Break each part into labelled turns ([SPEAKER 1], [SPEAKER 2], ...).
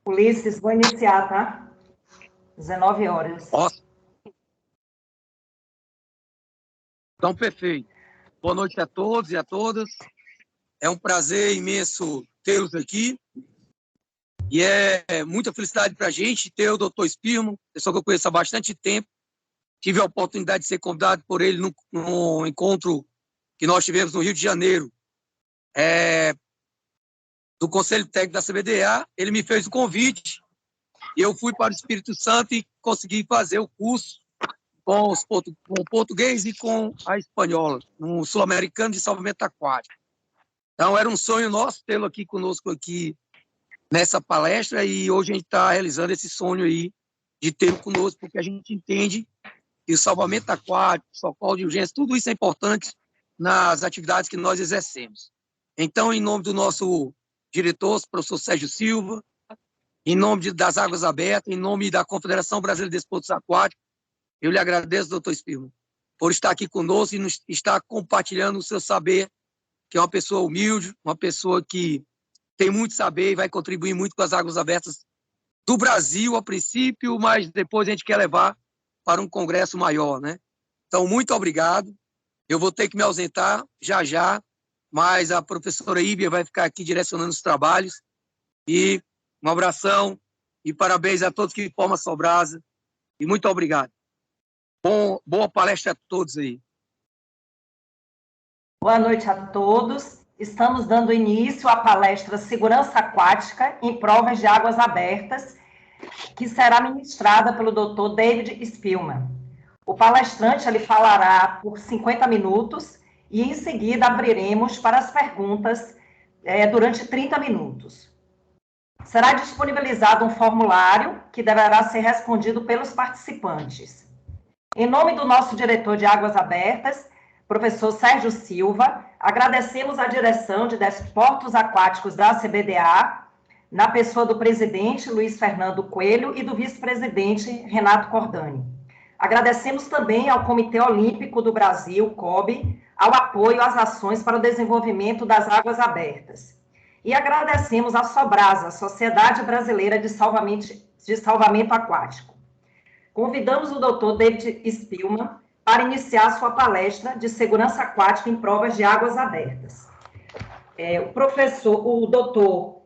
[SPEAKER 1] Ulisses, vou iniciar, tá? 19 horas.
[SPEAKER 2] Nossa. Então, perfeito. Boa noite a todos e a todas. É um prazer imenso tê-los aqui. E é muita felicidade para a gente ter o Dr. Spillmann, pessoa que eu conheço há bastante tempo. Tive a oportunidade de ser convidado por ele num encontro que nós tivemos no Rio de Janeiro, do Conselho Técnico da CBDA. Ele me fez o convite e eu fui para o Espírito Santo e consegui fazer o curso com o português e com a espanhola, no Sul-Americano de Salvamento Aquático. Então, era um sonho nosso tê-lo aqui conosco aqui nessa palestra e hoje a gente está realizando esse sonho aí de tê-lo conosco, porque a gente entende que o salvamento aquático, socorro de urgência, tudo isso é importante nas atividades que nós exercemos. Então, em nome do nosso diretor, professor Sérgio Silva, em nome das Águas Abertas, em nome da Confederação Brasileira de Desportos Aquáticos, eu lhe agradeço, doutor Spillmann, por estar aqui conosco e estar compartilhando o seu saber, que é uma pessoa humilde, uma pessoa que tem muito saber e vai contribuir muito com as Águas Abertas do Brasil, a princípio, mas depois a gente quer levar para um congresso maior, né? Então, muito obrigado. Eu vou ter que me ausentar já, mas a professora Íbia vai ficar aqui direcionando os trabalhos. E um abração e parabéns a todos que formam a Sobrasa. E muito obrigado. Boa palestra a todos aí.
[SPEAKER 1] Boa noite a todos. Estamos dando início à palestra Segurança Aquática em Provas de Águas Abertas, que será ministrada pelo Dr. David Spillmann. O palestrante ele falará por 50 minutos e, em seguida, abriremos para as perguntas durante 30 minutos. Será disponibilizado um formulário que deverá ser respondido pelos participantes. Em nome do nosso diretor de Águas Abertas, professor Sérgio Silva, agradecemos a direção de Desportos Aquáticos da CBDA, na pessoa do presidente Luiz Fernando Coelho e do vice-presidente Renato Cordani. Agradecemos também ao Comitê Olímpico do Brasil, COB, ao apoio às ações para o desenvolvimento das águas abertas. E agradecemos à Sobrasa, Sociedade Brasileira de Salvamento Aquático. Convidamos o Dr. David Spillmann para iniciar sua palestra de segurança aquática em provas de águas abertas. O doutor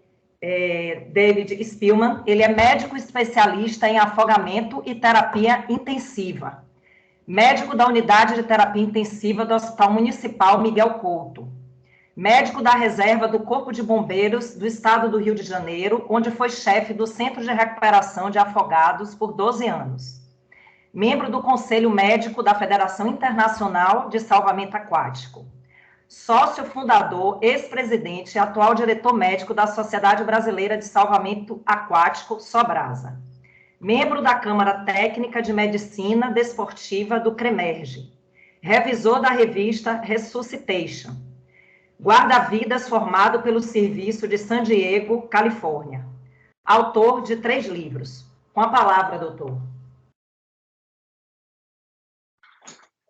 [SPEAKER 1] David Spillmann, ele é médico especialista em afogamento e terapia intensiva, médico da Unidade de Terapia Intensiva do Hospital Municipal Miguel Couto, médico da reserva do Corpo de Bombeiros do Estado do Rio de Janeiro, onde foi chefe do Centro de Recuperação de Afogados por 12 anos. Membro do Conselho Médico da Federação Internacional de Salvamento Aquático. Sócio fundador, ex-presidente e atual diretor médico da Sociedade Brasileira de Salvamento Aquático, Sobrasa. Membro da Câmara Técnica de Medicina Desportiva do CREMERGE. Revisor da revista Resuscitation. Guarda-vidas formado pelo Serviço de San Diego, Califórnia. Autor de 3 livros. Com a palavra, doutor.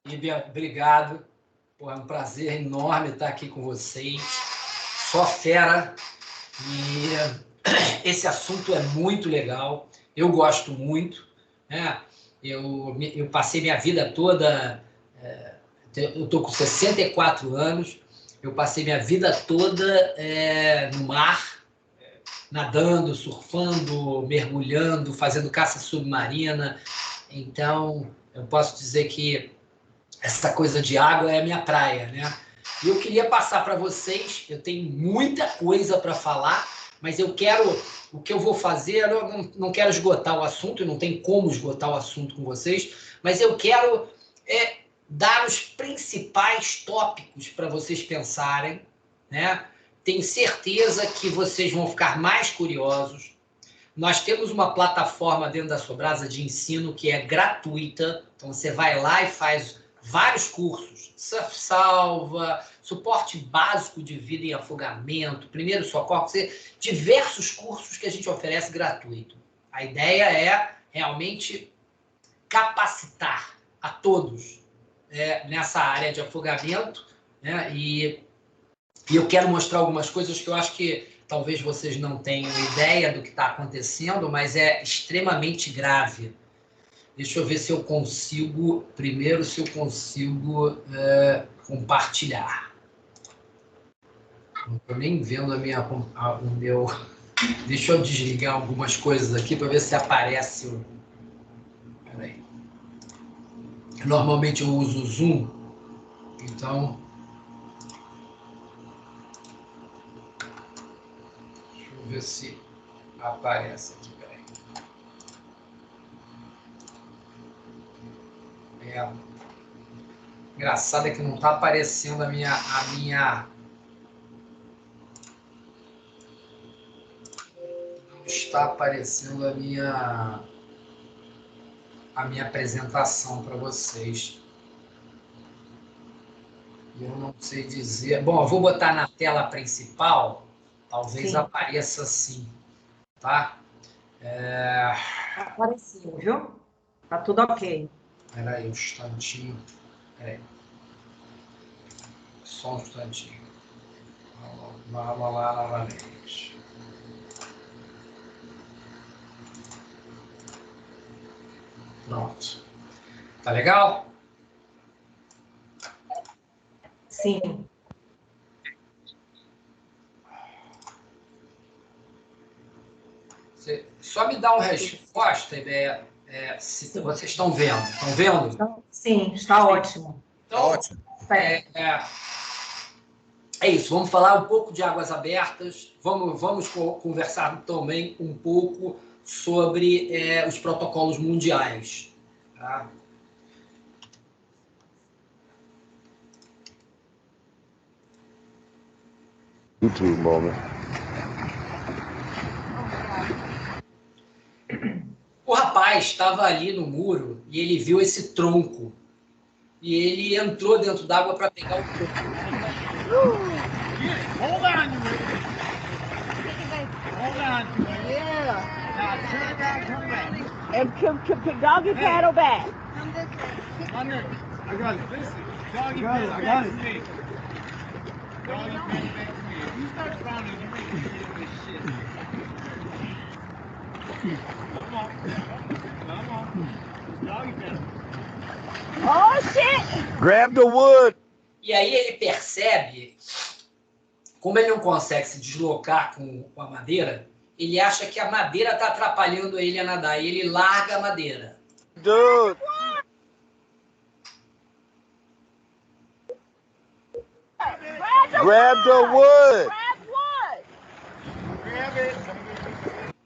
[SPEAKER 3] Líbia, obrigado. Pô, é um prazer enorme estar aqui com vocês. Só fera. E esse assunto é muito legal. Eu gosto muito, né? Eu passei minha vida toda... eu estou com 64 anos. Eu passei minha vida toda no mar, nadando, surfando, mergulhando, fazendo caça submarina. Então, eu posso dizer que essa coisa de água é a minha praia, né? E eu queria passar para vocês, eu tenho muita coisa para falar, mas o que eu vou fazer, eu não quero esgotar o assunto, não tem como esgotar o assunto com vocês, mas eu quero dar os principais tópicos para vocês pensarem, né? Tenho certeza que vocês vão ficar mais curiosos. Nós temos uma plataforma dentro da Sobrasa de ensino que é gratuita, então você vai lá e faz vários cursos, surf salva, suporte básico de vida em afogamento, primeiro socorro, diversos cursos que a gente oferece gratuito. A ideia é realmente capacitar a todos nessa área de afogamento, né? E eu quero mostrar algumas coisas que eu acho que talvez vocês não tenham ideia do que está acontecendo, mas é extremamente grave. Deixa eu ver se eu consigo, primeiro, se eu consigo compartilhar. Não estou nem vendo o meu... Deixa eu desligar algumas coisas aqui para ver se aparece o... Peraí. Normalmente eu uso o Zoom, então... Deixa eu ver se aparece aqui, peraí. Engraçado é que não está aparecendo a minha... Não está aparecendo a minha apresentação para vocês. Eu não sei dizer... Bom, eu vou botar na tela principal, talvez
[SPEAKER 1] Sim.
[SPEAKER 3] apareça assim, tá?
[SPEAKER 1] Apareceu, viu? Tá tudo ok.
[SPEAKER 3] Espera aí um instantinho. Peraí. Só um instantinho. Vamos lá novamente. Pronto. Tá legal?
[SPEAKER 1] Sim.
[SPEAKER 3] Só me dá uma resposta, se
[SPEAKER 1] Sim.
[SPEAKER 3] vocês estão vendo. Estão vendo?
[SPEAKER 1] Sim, está ótimo.
[SPEAKER 3] Então,
[SPEAKER 2] Ótimo.
[SPEAKER 3] é isso, vamos falar um pouco de águas abertas, vamos conversar também um pouco sobre os protocolos mundiais. Tá?
[SPEAKER 4] YouTube moment.
[SPEAKER 3] O rapaz estava ali no muro e ele viu esse tronco. E ele entrou dentro d'água para pegar o tronco.
[SPEAKER 5] Hold on to it. Hold on to it.
[SPEAKER 6] Yeah.
[SPEAKER 5] Now turn around, turn back.
[SPEAKER 6] And doggy paddle back.
[SPEAKER 5] Under. I got it. Listen. Doggy paddle back to me. Doggy paddle back to me. If you start drowning, you're going to get this shit. Come on. Come on. Doggy paddle.
[SPEAKER 6] Oh, shit!
[SPEAKER 4] Grab the wood.
[SPEAKER 3] E aí ele percebe, como ele não consegue se deslocar com a madeira, ele acha que a madeira está atrapalhando ele a nadar. E ele larga a madeira.
[SPEAKER 4] Dude. Grab the wood.
[SPEAKER 6] Grab wood!
[SPEAKER 5] Grab it.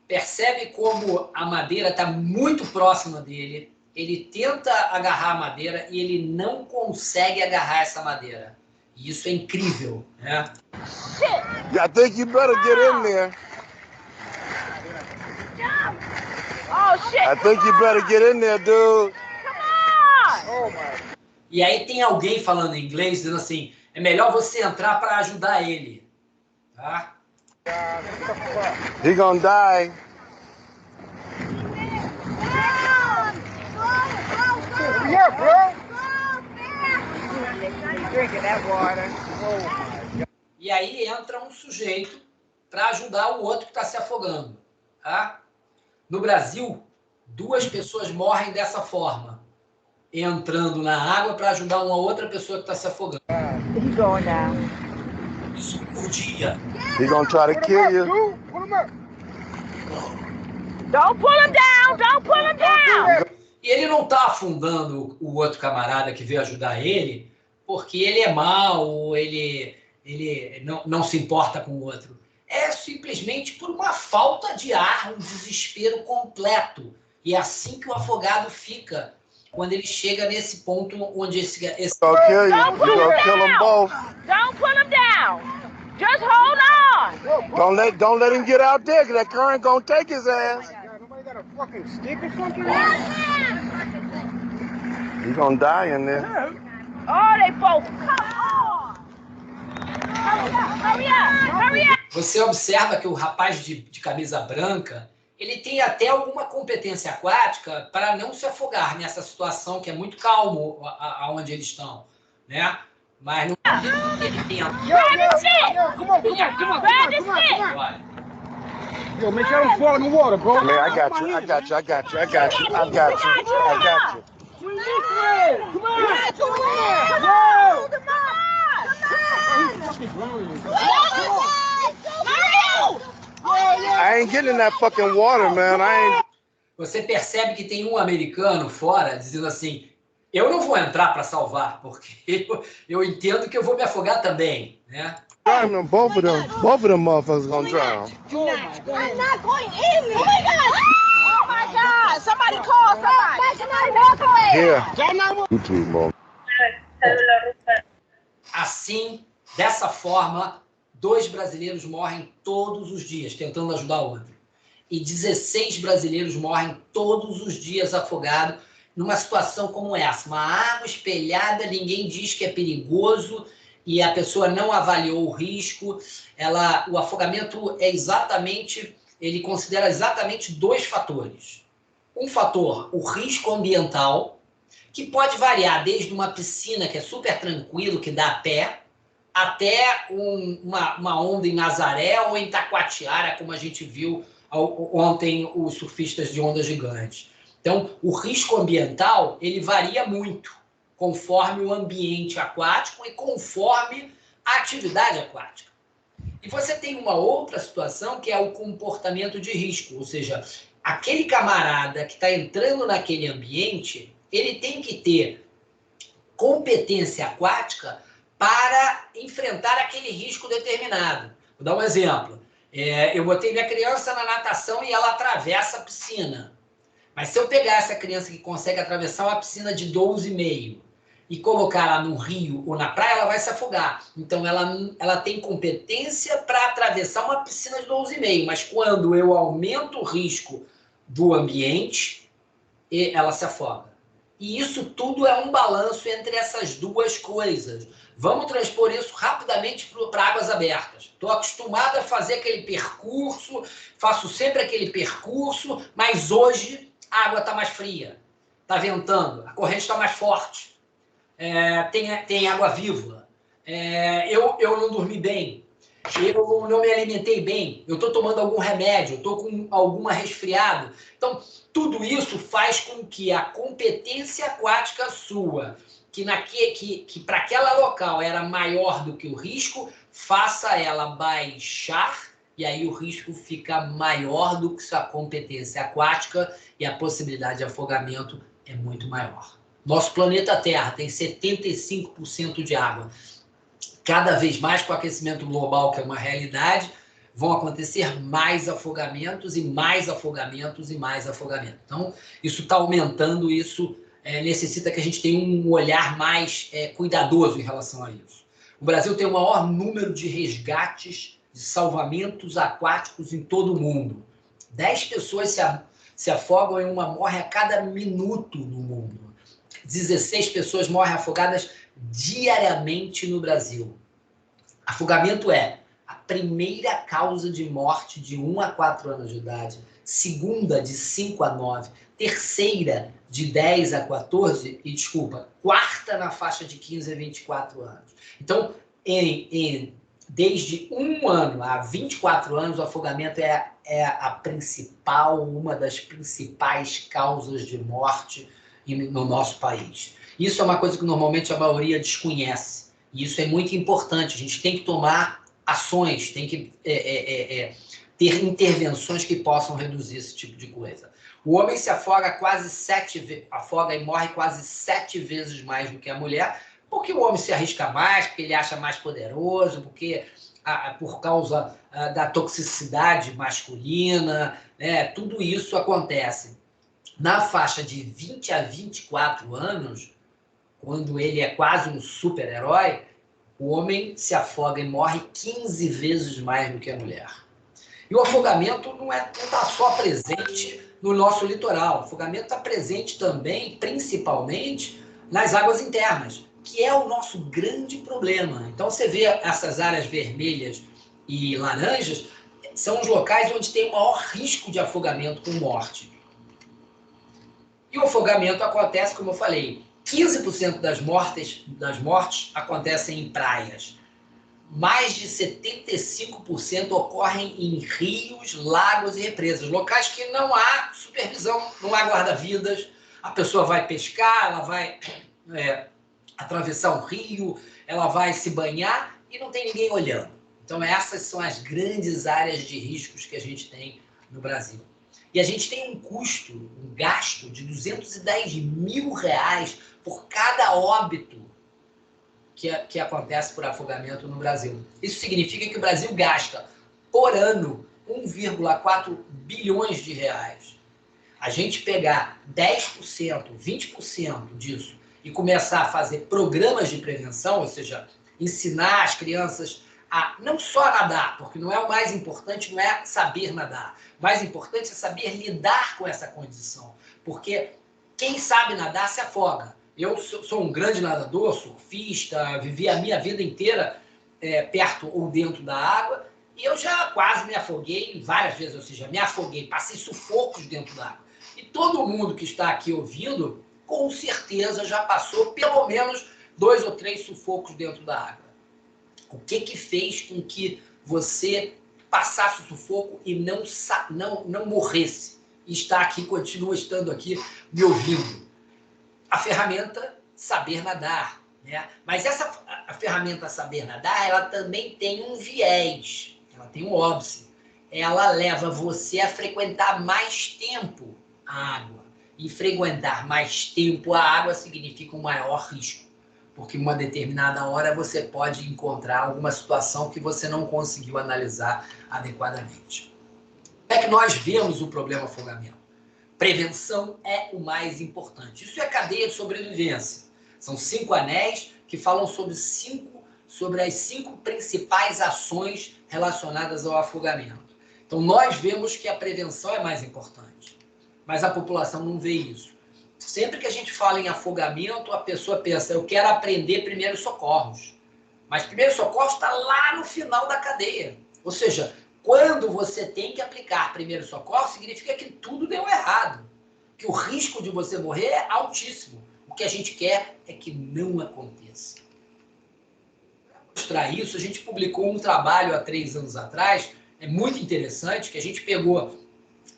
[SPEAKER 3] Percebe como a madeira está muito próxima dele. Ele tenta agarrar a madeira e ele não consegue agarrar essa madeira. E isso é incrível, né?
[SPEAKER 4] I think you better get in there.
[SPEAKER 6] Oh, shit!
[SPEAKER 4] I think you better get in there, dude.
[SPEAKER 6] Come on!
[SPEAKER 3] E aí tem alguém falando em inglês dizendo assim, é melhor você entrar para ajudar ele. Tá?
[SPEAKER 4] He gonna die.
[SPEAKER 6] Yeah, bro! Drinking that water.
[SPEAKER 3] E aí entra um sujeito para ajudar o outro que está se afogando. Tá? No Brasil, 2 pessoas morrem dessa forma, entrando na água para ajudar uma outra pessoa que está se afogando.
[SPEAKER 6] He's going down.
[SPEAKER 3] Isso por dia.
[SPEAKER 4] He gonna try to kill you.
[SPEAKER 6] Don't pull him down! Don't pull him down!
[SPEAKER 3] E ele não está afundando o outro camarada que veio ajudar ele porque ele é mau, ele não se importa com o outro. É simplesmente por uma falta de ar, um desespero completo. E é assim que o afogado fica quando ele chega nesse ponto onde esse
[SPEAKER 4] Gonna kill you. You gonna kill them both.
[SPEAKER 6] Don't pull him down! Just hold on!
[SPEAKER 4] Don't let him get out there, 'cause that current gonna take his ass.
[SPEAKER 5] Nobody got a fucking stick or something?
[SPEAKER 4] He gonna die in there.
[SPEAKER 6] Oh, they both. Come on! Hurry up! Hurry up! Hurry up!
[SPEAKER 3] Você observa que o rapaz de camisa branca, ele tem até alguma competência aquática para não se afogar nessa situação que é muito calmo aonde eles estão, né? Mas não ele tem a...
[SPEAKER 6] Grab the stick!
[SPEAKER 4] Come on.
[SPEAKER 6] Grab the stick!
[SPEAKER 3] Olha,
[SPEAKER 4] Yo, make sure I don't fall in the water, bro. Man, I got you. I got you. Come on. I ain't getting in that fucking water, man.
[SPEAKER 3] você percebe que tem um americano fora dizendo assim, eu não vou entrar para salvar, porque eu entendo que eu vou me afogar também, né?
[SPEAKER 4] Both of them motherfuckers gonna drown.
[SPEAKER 6] I'm not going in. Oh my God! Oh my God! Somebody call somebody.
[SPEAKER 4] Here.
[SPEAKER 3] Assim, dessa forma, 2 brasileiros morrem todos os dias tentando ajudar o outro. E 16 brasileiros morrem todos os dias afogados numa situação como essa. Uma água espelhada, ninguém diz que é perigoso e a pessoa não avaliou o risco. O afogamento ele considera exatamente 2 fatores. Um fator, o risco ambiental, que pode variar desde uma piscina que é super tranquilo, que dá a pé, até uma onda em Nazaré ou em Taquatiara, como a gente viu ontem os surfistas de ondas gigantes. Então, o risco ambiental, ele varia muito, conforme o ambiente aquático e conforme a atividade aquática. E você tem uma outra situação que é o comportamento de risco, ou seja, aquele camarada que está entrando naquele ambiente, ele tem que ter competência aquática para enfrentar aquele risco determinado. Vou dar um exemplo. Eu botei minha criança na natação e ela atravessa a piscina. Mas se eu pegar essa criança que consegue atravessar uma piscina de 12,5 e colocar ela no rio ou na praia, ela vai se afogar. Então, ela tem competência para atravessar uma piscina de 12,5, mas quando eu aumento o risco do ambiente, ela se afoga. E isso tudo é um balanço entre essas 2 coisas. Vamos transpor isso rapidamente para águas abertas. Estou acostumado a fazer aquele percurso, faço sempre aquele percurso, mas hoje a água está mais fria, está ventando, a corrente está mais forte, tem água viva, eu não dormi bem, eu não me alimentei bem, eu estou tomando algum remédio, eu estou com alguma resfriado. Então, tudo isso faz com que a competência aquática sua, que para aquela local era maior do que o risco, faça ela baixar, e aí o risco fica maior do que sua competência aquática e a possibilidade de afogamento é muito maior. Nosso planeta Terra tem 75% de água. Cada vez mais com o aquecimento global, que é uma realidade, vão acontecer mais afogamentos e mais afogamentos e mais afogamentos. Então, isso está aumentando, isso necessita que a gente tenha um olhar mais cuidadoso em relação a isso. O Brasil tem o maior número de resgates, de salvamentos aquáticos em todo o mundo. 10 pessoas se afogam e uma morre a cada minuto no mundo. 16 pessoas morrem afogadas diariamente no Brasil. Afogamento é a primeira causa de morte de 1 a 4 anos de idade, segunda de 5 a 9, terceira de 10 a 14 e, quarta na faixa de 15 a 24 anos. Então, desde 1 ano a 24 anos, o afogamento é uma das principais causas de morte no nosso país. Isso é uma coisa que normalmente a maioria desconhece. E isso é muito importante. A gente tem que tomar ações, tem que ter intervenções que possam reduzir esse tipo de coisa. O homem se afoga afoga e morre quase 7 vezes mais do que a mulher, porque o homem se arrisca mais, porque ele acha mais poderoso, por causa da toxicidade masculina, né? Tudo isso acontece. Na faixa de 20 a 24 anos, quando ele é quase um super-herói, o homem se afoga e morre 15 vezes mais do que a mulher. E o afogamento não está só presente no nosso litoral. O afogamento está presente também, principalmente, nas águas internas, que é o nosso grande problema. Então, você vê essas áreas vermelhas e laranjas, são os locais onde tem o maior risco de afogamento com morte. E o afogamento acontece, como eu falei, 15% das mortes acontecem em praias. Mais de 75% ocorrem em rios, lagos e represas, locais que não há supervisão, não há guarda-vidas, a pessoa vai pescar, ela vai atravessar um rio, ela vai se banhar e não tem ninguém olhando. Então, essas são as grandes áreas de riscos que a gente tem no Brasil. E a gente tem um custo, um gasto de R$210 mil por cada óbito que acontece por afogamento no Brasil. Isso significa que o Brasil gasta, por ano, 1,4 bilhões de reais. A gente pegar 10%, 20% disso e começar a fazer programas de prevenção, ou seja, ensinar as crianças a não só nadar, porque não é o mais importante, não é saber nadar. O mais importante é saber lidar com essa condição, porque quem sabe nadar se afoga. Eu sou um grande nadador, surfista, vivi a minha vida inteira perto ou dentro da água, e eu já quase me afoguei várias vezes, ou seja, me afoguei, passei sufocos dentro da água. E todo mundo que está aqui ouvindo, com certeza já passou pelo menos 2 ou 3 sufocos dentro da água. O que fez com que você passasse o sufoco e não morresse? E está aqui, continua estando aqui, me ouvindo. A ferramenta saber nadar, né? Mas a ferramenta saber nadar, ela também tem um viés, ela tem um óbice. Ela leva você a frequentar mais tempo a água. E frequentar mais tempo a água significa um maior risco, porque em uma determinada hora você pode encontrar alguma situação que você não conseguiu analisar adequadamente. Como é que nós vemos o problema afogamento? Prevenção é o mais importante. Isso é cadeia de sobrevivência. São 5 anéis que falam sobre as 5 principais ações relacionadas ao afogamento. Então, nós vemos que a prevenção é mais importante, mas a população não vê isso. Sempre que a gente fala em afogamento, a pessoa pensa, eu quero aprender primeiros socorros. Mas primeiros socorros está lá no final da cadeia. Ou seja, quando você tem que aplicar primeiro socorro, significa que tudo deu errado. Que o risco de você morrer é altíssimo. O que a gente quer é que não aconteça. Para mostrar isso, a gente publicou um trabalho há 3 anos atrás, é muito interessante, que a gente pegou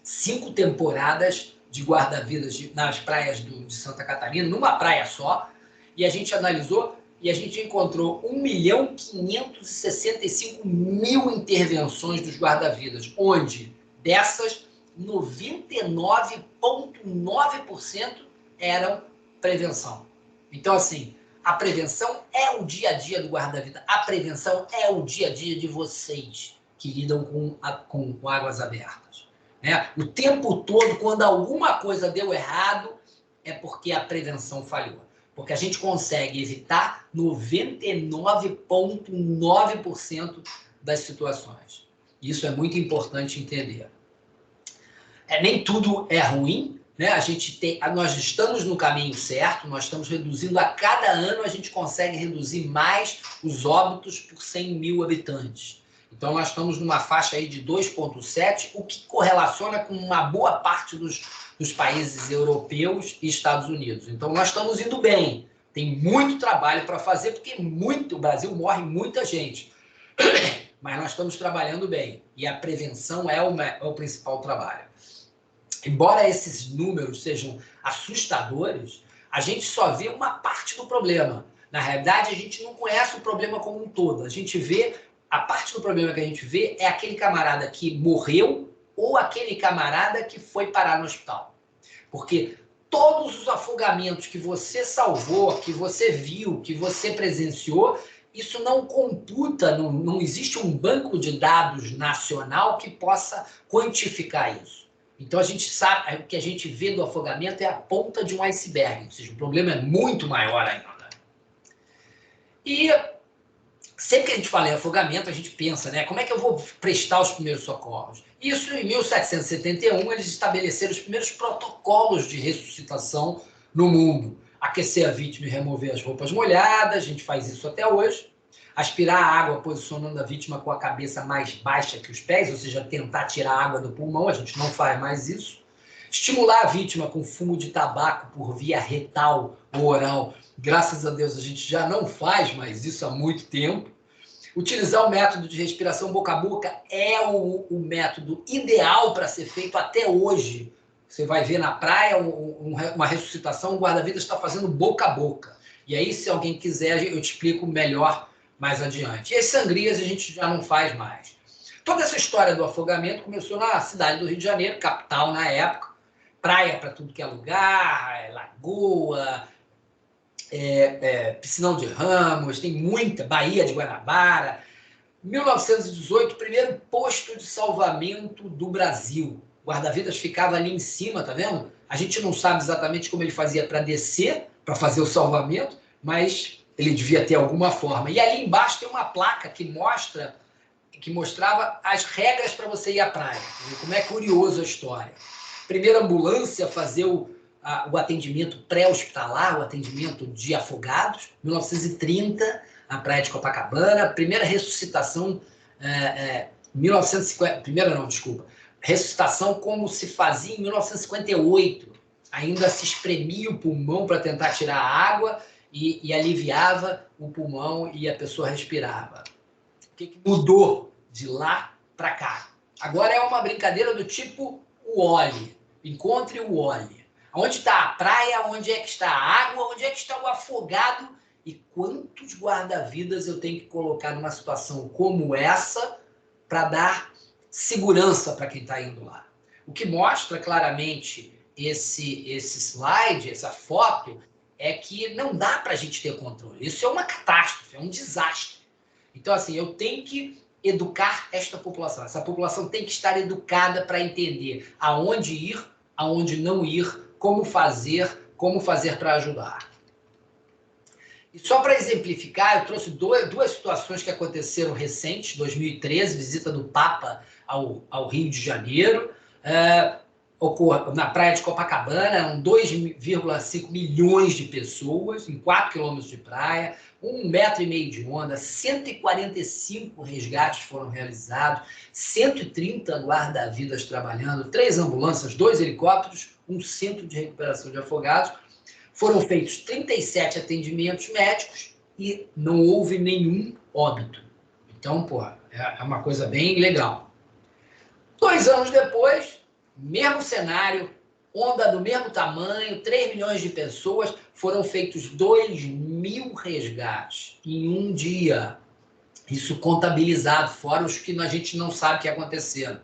[SPEAKER 3] 5 temporadas de guarda-vidas nas praias de Santa Catarina, numa praia só, e a gente analisou e a gente encontrou 1.565.000 intervenções dos guarda-vidas, onde dessas 99,9% eram prevenção. Então, assim, a prevenção é o dia a dia do guarda-vida, a prevenção é o dia a dia de vocês que lidam com águas abertas. Né? O tempo todo, quando alguma coisa deu errado, é porque a prevenção falhou. Porque a gente consegue evitar 99,9% das situações. Isso é muito importante entender. Nem tudo é ruim, né? Nós estamos no caminho certo, nós estamos reduzindo a cada ano, a gente consegue reduzir mais os óbitos por 100 mil habitantes. Então, nós estamos numa faixa aí de 2,7, o que correlaciona com uma boa parte dos países europeus e Estados Unidos. Então, nós estamos indo bem. Tem muito trabalho para fazer, porque o Brasil morre muita gente. Mas nós estamos trabalhando bem. E a prevenção é o principal trabalho. Embora esses números sejam assustadores, a gente só vê uma parte do problema. Na realidade, a gente não conhece o problema como um todo. A parte do problema que a gente vê é aquele camarada que morreu ou aquele camarada que foi parar no hospital. Porque todos os afogamentos que você salvou, que você viu, que você presenciou, isso não computa, não existe um banco de dados nacional que possa quantificar isso. Então, a gente sabe, o que a gente vê do afogamento é a ponta de um iceberg, ou seja, o problema é muito maior ainda. E sempre que a gente fala em afogamento, a gente pensa, né, como é que eu vou prestar os primeiros socorros? Isso, em 1771, eles estabeleceram os primeiros protocolos de ressuscitação no mundo. Aquecer a vítima e remover as roupas molhadas, a gente faz isso até hoje. Aspirar a água posicionando a vítima com a cabeça mais baixa que os pés, ou seja, tentar tirar a água do pulmão, a gente não faz mais isso. Estimular a vítima com fumo de tabaco por via retal ou oral. Graças a Deus a gente já não faz mais isso há muito tempo. Utilizar o método de respiração boca a boca é o método ideal para ser feito até hoje. Você vai ver na praia uma ressuscitação, o guarda-vidas está fazendo boca a boca. E aí, se alguém quiser, eu te explico melhor mais adiante. E as sangrias a gente já não faz mais. Toda essa história do afogamento começou na cidade do Rio de Janeiro, capital na época. Praia para tudo que é lugar, lagoa, Piscinão de Ramos, tem muita, Baía de Guanabara. 1918, primeiro posto de salvamento do Brasil. O guarda-vidas ficava ali em cima, tá vendo? A gente não sabe exatamente como ele fazia para descer, para fazer o salvamento, mas ele devia ter alguma forma. E ali embaixo tem uma placa que mostrava as regras para você ir à praia. Como é curioso a história. Primeira ambulância a fazer o atendimento pré-hospitalar, o atendimento de afogados, 1930, na praia de Copacabana. Primeira ressuscitação, 1950, primeira não, desculpa, ressuscitação como se fazia em 1958. Ainda se espremia o pulmão para tentar tirar a água e aliviava o pulmão e a pessoa respirava. O que mudou de lá para cá? Agora é uma brincadeira do tipo o Wall-E. Encontre o Wall-E. Onde está a praia, onde é que está a água, onde é que está o afogado e quantos guarda-vidas eu tenho que colocar numa situação como essa para dar segurança para quem está indo lá. O que mostra claramente esse slide, essa foto, é que não dá para a gente ter controle. Isso é uma catástrofe, é um desastre. Então, assim, eu tenho que educar esta população. Essa população tem que estar educada para entender aonde ir, aonde não ir, como fazer para ajudar. E só para exemplificar, eu trouxe duas situações que aconteceram recentes, 2013, visita do Papa ao Rio de Janeiro, na praia de Copacabana, 2,5 milhões de pessoas, em 4 quilômetros de praia, 1,5 metro de onda, 145 resgates foram realizados, 130 guarda-vidas trabalhando, 3 ambulâncias, 2 helicópteros, um centro de recuperação de afogados. Foram feitos 37 atendimentos médicos e não houve nenhum óbito. Então, é uma coisa bem legal. 2 anos depois, mesmo cenário, onda do mesmo tamanho, 3 milhões de pessoas, foram feitos 2.000 resgates em um dia. Isso contabilizado, fora os que a gente não sabe o que aconteceram.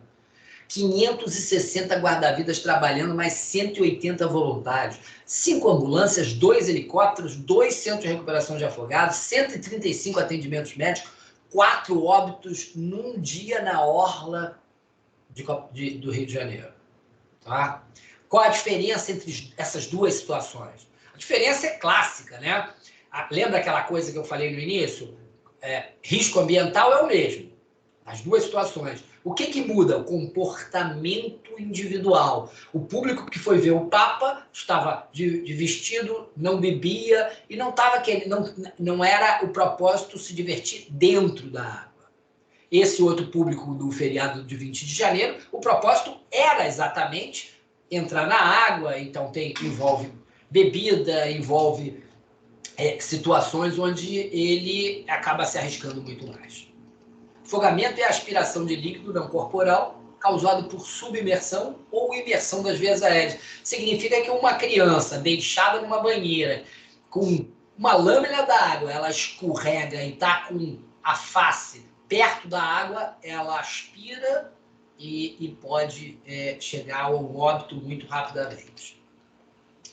[SPEAKER 3] 560 guarda-vidas trabalhando, mais 180 voluntários, 5 ambulâncias, 2 helicópteros, 2 centros de recuperação de afogados, 135 atendimentos médicos, 4 óbitos num dia na orla do Rio de Janeiro. Tá? Qual a diferença entre essas duas situações? A diferença é clássica, né? Lembra aquela coisa que eu falei no início? Risco ambiental é o mesmo, as duas situações. O que muda? O comportamento individual. O público que foi ver o Papa estava de vestido, não bebia e não era o propósito se divertir dentro da água. Esse outro público do feriado de 20 de janeiro, o propósito era exatamente entrar na água, então envolve bebida, envolve situações onde ele acaba se arriscando muito mais. Afogamento é a aspiração de líquido não corporal causado por submersão ou imersão das vias aéreas. Significa que uma criança deixada numa banheira com uma lâmina d'água, ela escorrega e está com a face perto da água, ela aspira e pode chegar ao óbito muito rapidamente.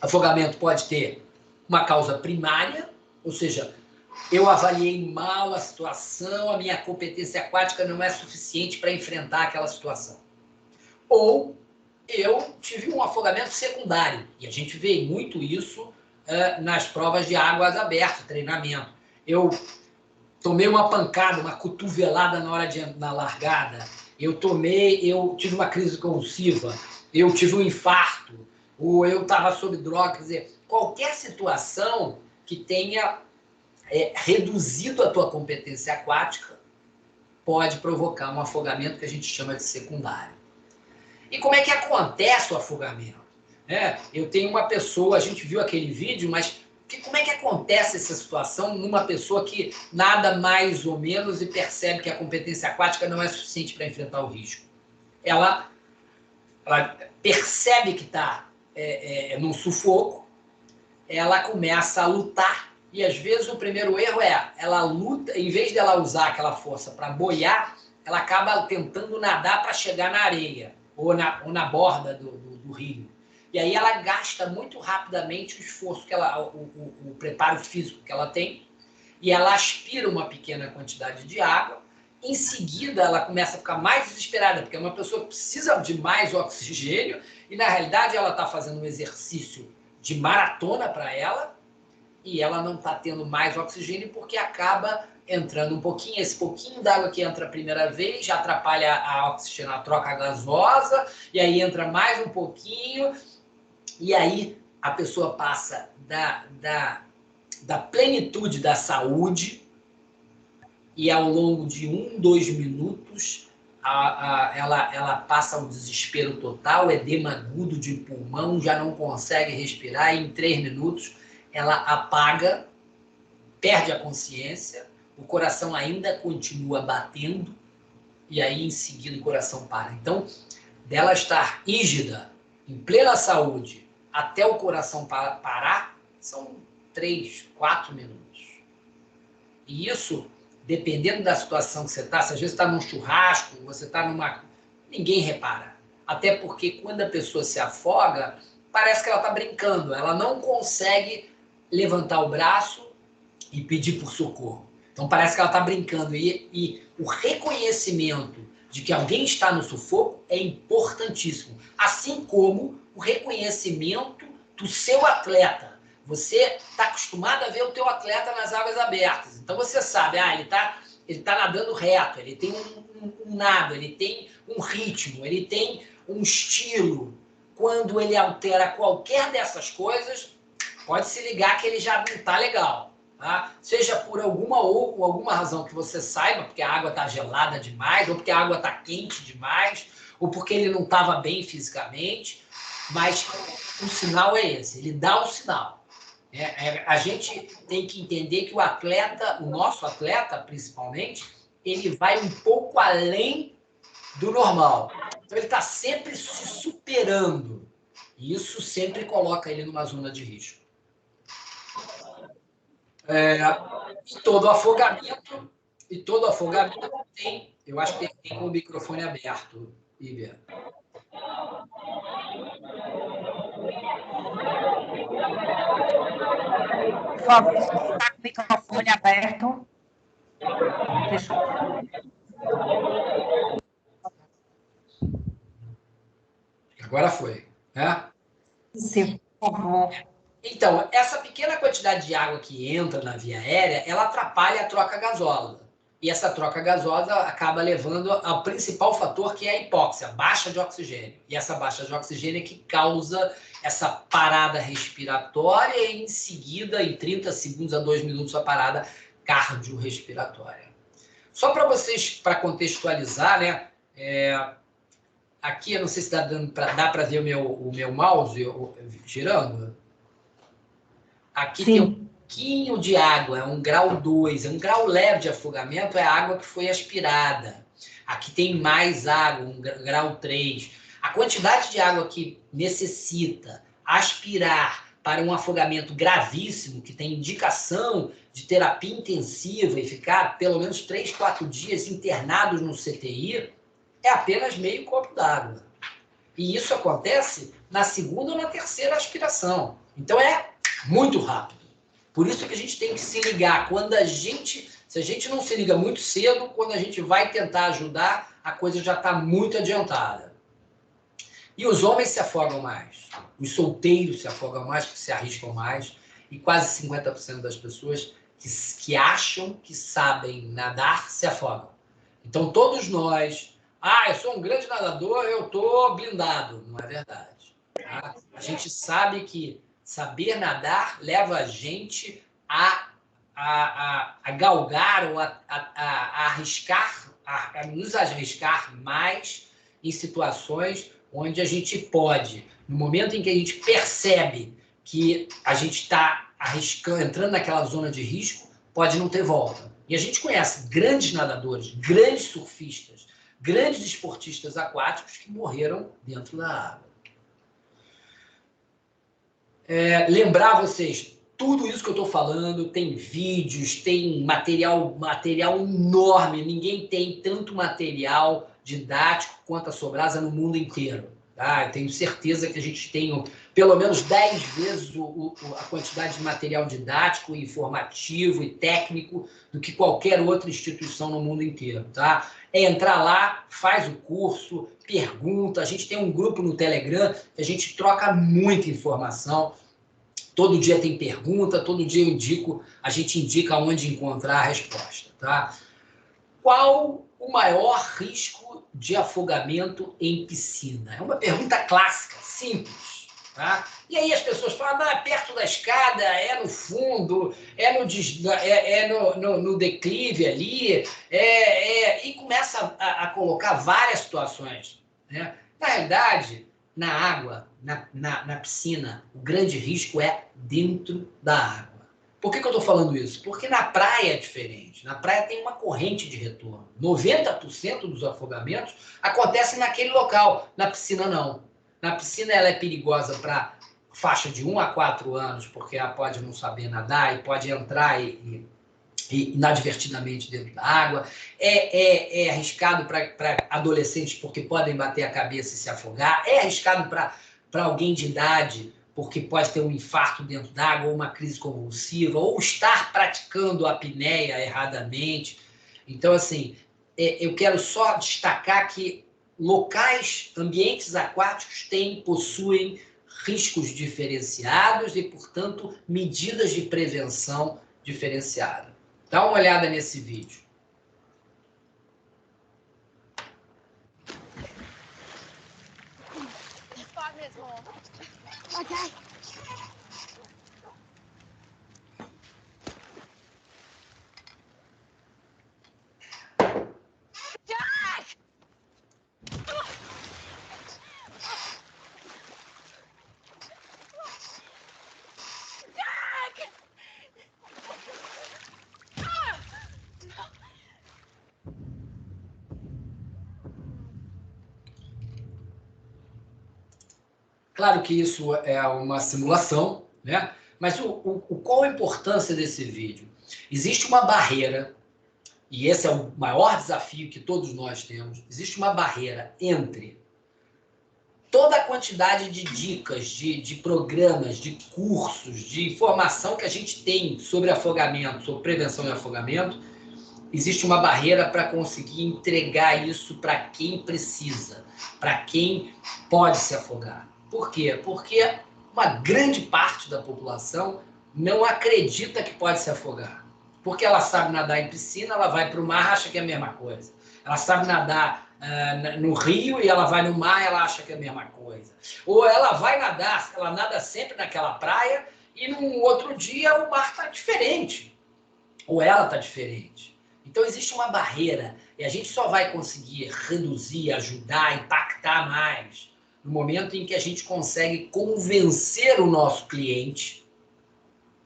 [SPEAKER 3] Afogamento pode ter uma causa primária, ou seja, eu avaliei mal a situação, a minha competência aquática não é suficiente para enfrentar aquela situação. Ou eu tive um afogamento secundário, e a gente vê muito isso nas provas de águas abertas, treinamento. Eu tomei uma pancada, uma cotovelada na largada, eu tive uma crise convulsiva, eu tive um infarto, ou eu estava sob droga, quer dizer, qualquer situação que tenha reduzido a tua competência aquática pode provocar um afogamento que a gente chama de secundário. E como é que acontece o afogamento? Eu tenho uma pessoa, a gente viu aquele vídeo, mas como é que acontece essa situação numa pessoa que nada mais ou menos e percebe que a competência aquática não é suficiente para enfrentar o risco? Ela percebe que está num sufoco, ela começa a lutar, e às vezes o primeiro erro ela luta, em vez dela usar aquela força para boiar, ela acaba tentando nadar para chegar na areia, ou na borda do rio. E aí ela gasta muito rapidamente o esforço, o preparo físico que ela tem, e ela aspira uma pequena quantidade de água. Em seguida, ela começa a ficar mais desesperada, porque é uma pessoa que precisa de mais oxigênio, e na realidade ela está fazendo um exercício de maratona para ela, e ela não está tendo mais oxigênio porque acaba entrando um pouquinho, esse pouquinho d'água que entra a primeira vez já atrapalha a troca gasosa, e aí entra mais um pouquinho, e aí a pessoa passa da plenitude da saúde, e ao longo de 1, 2 minutos ela passa ao desespero total, edema agudo de pulmão, já não consegue respirar, e em 3 minutos ela apaga, perde a consciência, o coração ainda continua batendo, e aí em seguida o coração para. Então, dela estar rígida, em plena saúde, até o coração parar, são 3, 4 minutos. E isso, dependendo da situação que você está, se às vezes está num churrasco, você está numa... ninguém repara. Até porque quando a pessoa se afoga, parece que ela está brincando, ela não consegue levantar o braço e pedir por socorro. Então parece que ela está brincando. E o reconhecimento de que alguém está no sufoco é importantíssimo. Assim como o reconhecimento do seu atleta. Você está acostumado a ver o teu atleta nas águas abertas. Então você sabe, ele tá nadando reto, ele tem um nado, ele tem um ritmo, ele tem um estilo. Quando ele altera qualquer dessas coisas, pode se ligar que ele já não está legal. Tá? Seja por alguma razão que você saiba, porque a água está gelada demais, ou porque a água está quente demais, ou porque ele não estava bem fisicamente, mas o sinal é esse, ele dá um sinal. A gente tem que entender que o atleta, o nosso atleta principalmente, ele vai um pouco além do normal. Então ele está sempre se superando. E isso sempre coloca ele numa zona de risco. E todo afogamento tem, eu acho que tem com o microfone aberto, Ibia.
[SPEAKER 1] Por favor, está com o microfone aberto. Fechou.
[SPEAKER 3] Agora foi, né?
[SPEAKER 1] Sim, por favor.
[SPEAKER 3] Então, essa pequena quantidade de água que entra na via aérea, ela atrapalha a troca gasosa. E essa troca gasosa acaba levando ao principal fator, que é a hipóxia, baixa de oxigênio. E essa baixa de oxigênio é que causa essa parada respiratória e, em seguida, em 30 segundos a 2 minutos, a parada cardiorrespiratória. Só para vocês, para contextualizar, né? Aqui, eu não sei se dá para ver o meu mouse girando. Aqui tem um pouquinho de água, é um grau 2, é um grau leve de afogamento, é a água que foi aspirada. Aqui tem mais água, um grau 3. A quantidade de água que necessita aspirar para um afogamento gravíssimo, que tem indicação de terapia intensiva e ficar pelo menos 3, 4 dias internados no CTI, é apenas meio copo d'água. E isso acontece na segunda ou na terceira aspiração. Então é muito rápido. Por isso que a gente tem que se ligar. Se a gente não se liga muito cedo, quando a gente vai tentar ajudar, a coisa já está muito adiantada. E os homens se afogam mais. Os solteiros se afogam mais, que se arriscam mais. E quase 50% das pessoas que acham que sabem nadar se afogam. Então todos nós... eu sou um grande nadador, eu estou blindado. Não é verdade. Tá? A gente sabe que saber nadar leva a gente a galgar ou a arriscar, a nos arriscar mais em situações onde a gente pode, no momento em que a gente percebe que a gente está entrando naquela zona de risco, pode não ter volta. E a gente conhece grandes nadadores, grandes surfistas, grandes esportistas aquáticos que morreram dentro da água. Lembrar vocês, tudo isso que eu estou falando, tem vídeos, tem material enorme, ninguém tem tanto material didático quanto a Sobrasa no mundo inteiro. Tá? Eu tenho certeza que a gente tem pelo menos 10 vezes a quantidade de material didático, informativo e técnico do que qualquer outra instituição no mundo inteiro. Tá? É entrar lá, faz o curso, pergunta. A gente tem um grupo no Telegram que a gente troca muita informação. Todo dia tem pergunta, todo dia a gente indica onde encontrar a resposta. Tá? Qual o maior risco de afogamento em piscina? É uma pergunta clássica, simples. Tá? E aí as pessoas falam, é perto da escada, é no fundo, é no declive ali, e começa a colocar várias situações. Né? Na realidade, na água, na piscina, o grande risco é dentro da água. Por que eu estou falando isso? Porque na praia é diferente. Na praia tem uma corrente de retorno. 90% dos afogamentos acontecem naquele local. Na piscina, não. Na piscina, ela é perigosa para faixa de 1 a 4 anos, porque ela pode não saber nadar e pode entrar e inadvertidamente dentro da água. É arriscado para adolescentes, porque podem bater a cabeça e se afogar. É arriscado para alguém de idade, porque pode ter um infarto dentro d'água, ou uma crise convulsiva, ou estar praticando a apneia erradamente. Então, assim, eu quero só destacar que locais, ambientes aquáticos possuem riscos diferenciados e, portanto, medidas de prevenção diferenciadas. Dá uma olhada nesse vídeo.
[SPEAKER 6] Okay. Jack! Jack!
[SPEAKER 3] Claro que isso é uma simulação, né? Mas qual a importância desse vídeo? Existe uma barreira, e esse é o maior desafio que todos nós temos, existe uma barreira entre toda a quantidade de dicas, de programas, de cursos, de informação que a gente tem sobre afogamento, sobre prevenção de afogamento, existe uma barreira para conseguir entregar isso para quem precisa, para quem pode se afogar. Por quê? Porque uma grande parte da população não acredita que pode se afogar. Porque ela sabe nadar em piscina, ela vai para o mar, acha que é a mesma coisa. Ela sabe nadar no rio e ela vai no mar, ela acha que é a mesma coisa. Ou ela vai nadar, ela nada sempre naquela praia e num outro dia o mar está diferente. Ou ela está diferente. Então existe uma barreira e a gente só vai conseguir reduzir, ajudar, impactar mais no momento em que a gente consegue convencer o nosso cliente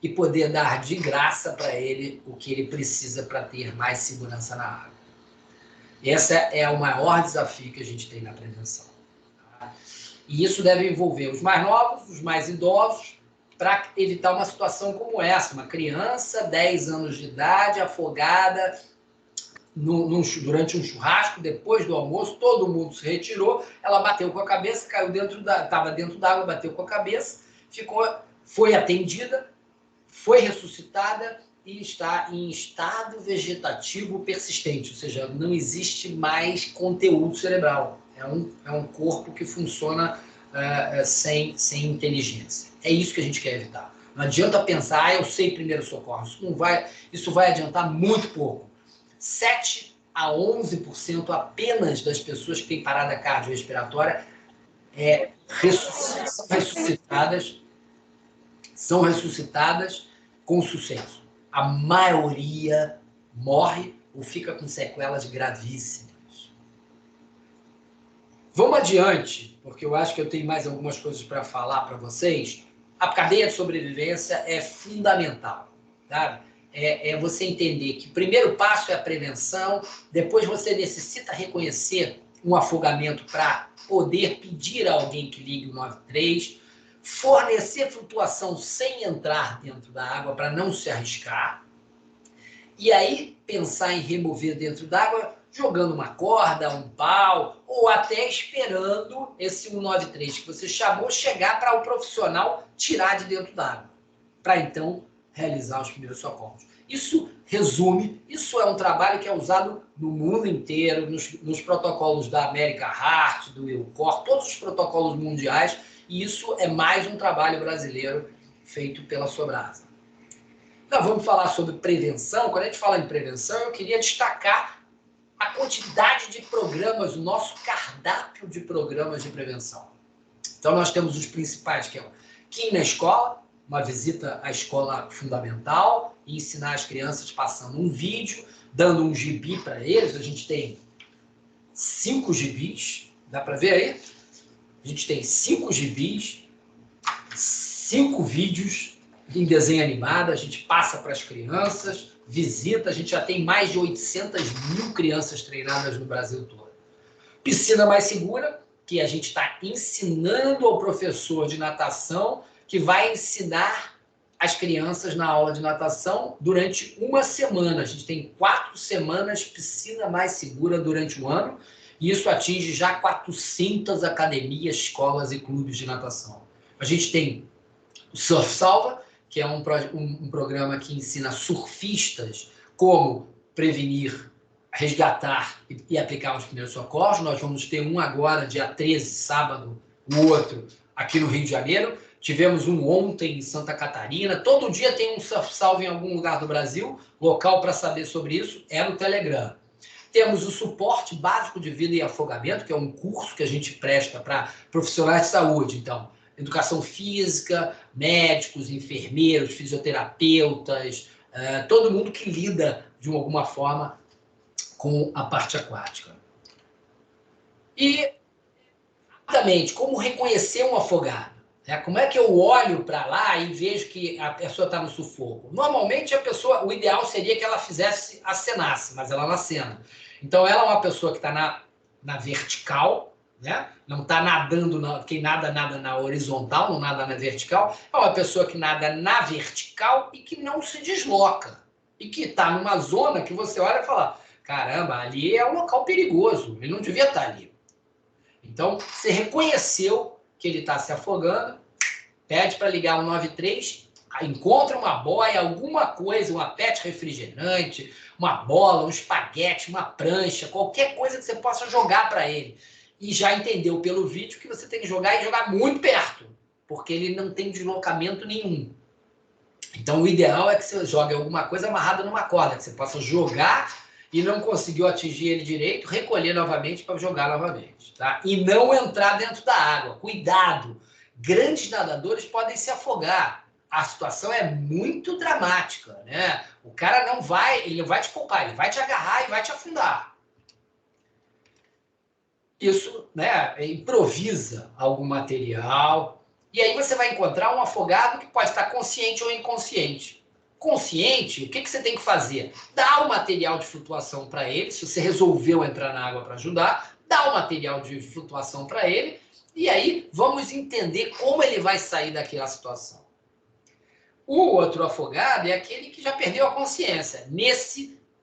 [SPEAKER 3] e poder dar de graça para ele o que ele precisa para ter mais segurança na água. Esse é o maior desafio que a gente tem na prevenção. Tá? E isso deve envolver os mais novos, os mais idosos, para evitar uma situação como essa. Uma criança, 10 anos de idade, afogada durante um churrasco, depois do almoço, todo mundo se retirou, ela bateu com a cabeça, estava dentro d'água, bateu com a cabeça, foi atendida, foi ressuscitada e está em estado vegetativo persistente, ou seja, não existe mais conteúdo cerebral. É um corpo que funciona sem inteligência. É isso que a gente quer evitar. Não adianta pensar, eu sei primeiro socorro. Isso vai adiantar muito pouco. 7 a 11% apenas das pessoas que têm parada cardiorrespiratória são ressuscitadas com sucesso. A maioria morre ou fica com sequelas gravíssimas. Vamos adiante. porque eu acho que eu tenho mais algumas coisas para falar para vocês. A cadeia de sobrevivência é fundamental, sabe? É você entender que o primeiro passo é a prevenção, depois você necessita reconhecer um afogamento para poder pedir a alguém que ligue o 93, fornecer flutuação sem entrar dentro da água para não se arriscar, e aí pensar em remover dentro d'água jogando uma corda, um pau, ou até esperando esse 193 que você chamou chegar para o profissional tirar de dentro d'água, para então realizar os primeiros socorros. Isso resume, isso é um trabalho que é usado no mundo inteiro, nos protocolos da America Heart, do EUCOR, todos os protocolos mundiais, e isso é mais um trabalho brasileiro feito pela Sobrasa. Nós vamos falar sobre prevenção. Quando a gente fala em prevenção, eu queria destacar a quantidade de programas, o nosso cardápio de programas de prevenção. Então, nós temos os principais, que é o Kim na escola, uma visita à escola fundamental, e ensinar as crianças passando um vídeo, dando um gibi para eles. A gente tem 5 gibis, dá para ver aí? A gente tem 5 gibis, 5 vídeos em desenho animado, a gente passa para as crianças, visita, a gente já tem mais de 800.000 crianças treinadas no Brasil todo. Piscina mais segura, que a gente está ensinando ao professor de natação, que vai ensinar as crianças na aula de natação durante uma semana. A gente tem 4 semanas piscina mais segura durante o ano, e isso atinge já 400 academias, escolas e clubes de natação. A gente tem o Surf Salva, que é um programa que ensina surfistas como prevenir, resgatar e aplicar os primeiros socorros. Nós vamos ter um agora, dia 13, sábado, o outro aqui no Rio de Janeiro. Tivemos um ontem em Santa Catarina. Todo dia tem um Surf Salva em algum lugar do Brasil. Local para saber sobre isso é no Telegram. Temos o suporte básico de vida e afogamento, que é um curso que a gente presta para profissionais de saúde. Então, educação física, médicos, enfermeiros, fisioterapeutas, todo mundo que lida de alguma forma com a parte aquática. E, rapidamente, como reconhecer um afogado? Como é que eu olho para lá e vejo que a pessoa está no sufoco? Normalmente, a pessoa, o ideal seria que ela fizesse, acenasse, mas ela não acena. Então, ela é uma pessoa que está na vertical, né? Não está nadando, quem nada na horizontal, não nada na vertical. É uma pessoa que nada na vertical e que não se desloca. E que está numa zona que você olha e fala, caramba, ali é um local perigoso, ele não devia estar ali. Então, você reconheceu que ele está se afogando, pede para ligar o 93, encontra uma boia, alguma coisa, uma pet refrigerante, uma bola, um espaguete, uma prancha, qualquer coisa que você possa jogar para ele. E já entendeu pelo vídeo que você tem que jogar e jogar muito perto, porque ele não tem deslocamento nenhum. Então, o ideal é que você jogue alguma coisa amarrada numa corda, que você possa jogar e não conseguiu atingir ele direito, recolher novamente para jogar novamente. Tá? E não entrar dentro da água. Cuidado! Grandes nadadores podem se afogar. A situação é muito dramática, né? O cara ele não vai te poupar, ele vai te agarrar e vai te afundar. Isso, né, improvisa algum material, e aí você vai encontrar um afogado que pode estar consciente ou inconsciente. Consciente, o que você tem que fazer? Dá o material de flutuação para ele, se você resolveu entrar na água para ajudar, dá o material de flutuação para ele, e aí vamos entender como ele vai sair daquela situação. O outro afogado é aquele que já perdeu a consciência.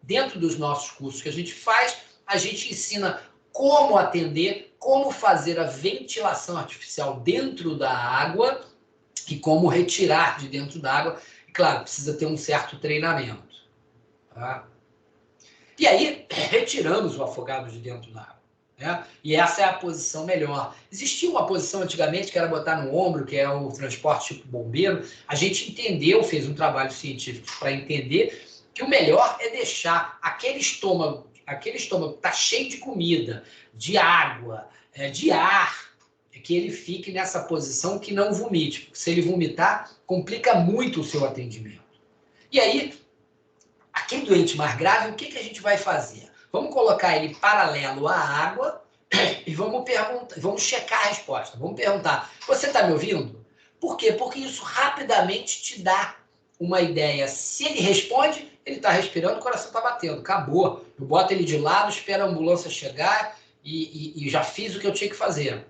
[SPEAKER 3] Dentro dos nossos cursos que a gente faz, a gente ensina como atender, como fazer a ventilação artificial dentro da água e como retirar de dentro da água. E, claro, precisa ter um certo treinamento. Tá? E aí, retiramos o afogado de dentro da água. Né? E essa é a posição melhor. Existia uma posição antigamente que era botar no ombro, que é o transporte tipo bombeiro. A gente entendeu, fez um trabalho científico para entender que o melhor é deixar aquele estômago que está cheio de comida, de água, de ar, que ele fique nessa posição que não vomite. Porque se ele vomitar, complica muito o seu atendimento. E aí, aquele doente mais grave, o que a gente vai fazer? Vamos colocar ele paralelo à água, e vamos checar a resposta. Vamos perguntar, você está me ouvindo? Por quê? Porque isso rapidamente te dá uma ideia. Se ele responde, ele está respirando, o coração está batendo. Acabou. Eu boto ele de lado, espero a ambulância chegar e já fiz o que eu tinha que fazer.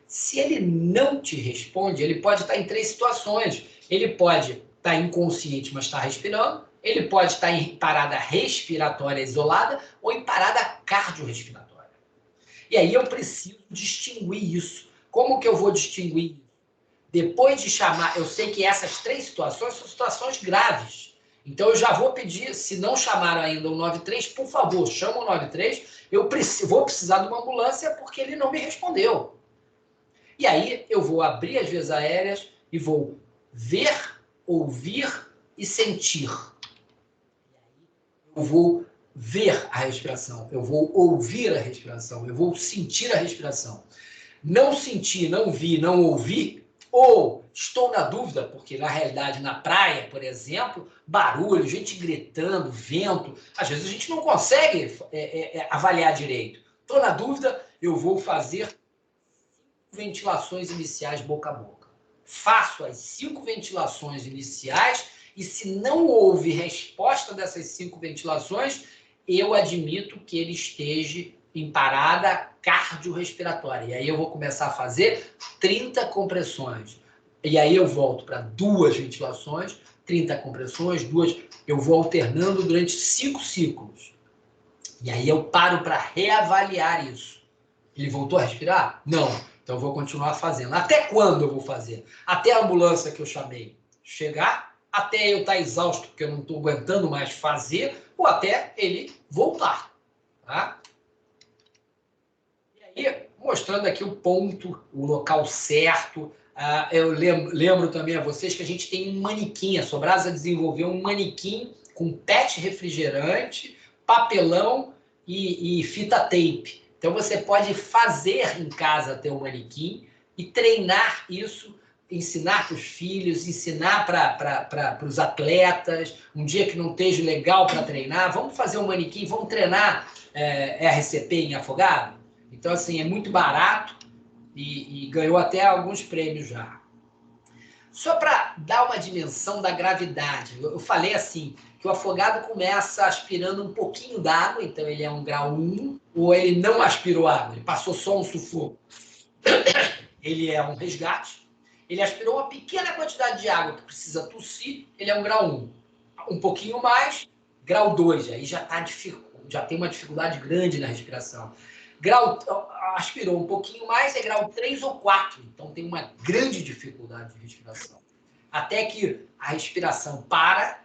[SPEAKER 3] Se ele não te responde, ele pode estar em 3 situações. Ele pode estar inconsciente, mas está respirando. Ele pode estar em parada respiratória isolada ou em parada cardiorrespiratória. E aí eu preciso distinguir isso. Como que eu vou distinguir isso? Depois de chamar, eu sei que essas 3 situações são situações graves. Então eu já vou pedir, se não chamaram ainda o 93, por favor, chama o 93. Vou precisar de uma ambulância porque ele não me respondeu. E aí eu vou abrir as vias aéreas e vou ver, ouvir e sentir. Eu vou ver a respiração, eu vou ouvir a respiração, eu vou sentir a respiração. Não sentir, não vi, não ouvir, ou estou na dúvida, porque na realidade na praia, por exemplo, barulho, gente gritando, vento, às vezes a gente não consegue avaliar direito. Estou na dúvida, eu vou fazer ventilações iniciais boca a boca. Faço as 5 ventilações iniciais e se não houve resposta dessas 5 ventilações, eu admito que ele esteja em parada cardiorrespiratória. E aí eu vou começar a fazer 30 compressões. E aí eu volto para 2 ventilações, 30 compressões, 2. Eu vou alternando durante 5 ciclos. E aí eu paro para reavaliar isso. Ele voltou a respirar? Não. Então eu vou continuar fazendo. Até quando eu vou fazer? Até a ambulância que eu chamei chegar, até eu estar exausto, porque eu não estou aguentando mais fazer, ou até ele voltar. Tá? E aí, mostrando aqui o ponto, o local certo. Eu lembro também a vocês que a gente tem um manequim. A Sobrasa desenvolveu um manequim com PET refrigerante, papelão e fita tape. Então, você pode fazer em casa teu manequim e treinar isso, ensinar para os filhos, ensinar para os atletas. Um dia que não esteja legal para treinar, vamos fazer um manequim, vamos treinar RCP em Afogado? Então, assim, é muito barato e ganhou até alguns prêmios já. Só para dar uma dimensão da gravidade, eu falei assim, que o afogado começa aspirando um pouquinho d'água, então ele é um grau 1, ou ele não aspirou água, ele passou só um sufoco. Ele é um resgate. Ele aspirou uma pequena quantidade de água que precisa tossir, ele é um grau 1. Um pouquinho mais, grau 2, aí já tem uma dificuldade grande na respiração. Aspirou um pouquinho mais, é grau 3 ou 4, então tem uma grande dificuldade de respiração. Até que a respiração para,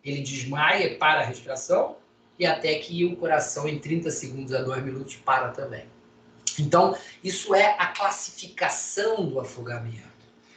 [SPEAKER 3] ele desmaia, para a respiração, e até que o coração, em 30 segundos a 2 minutos, para também. Então, isso é a classificação do afogamento.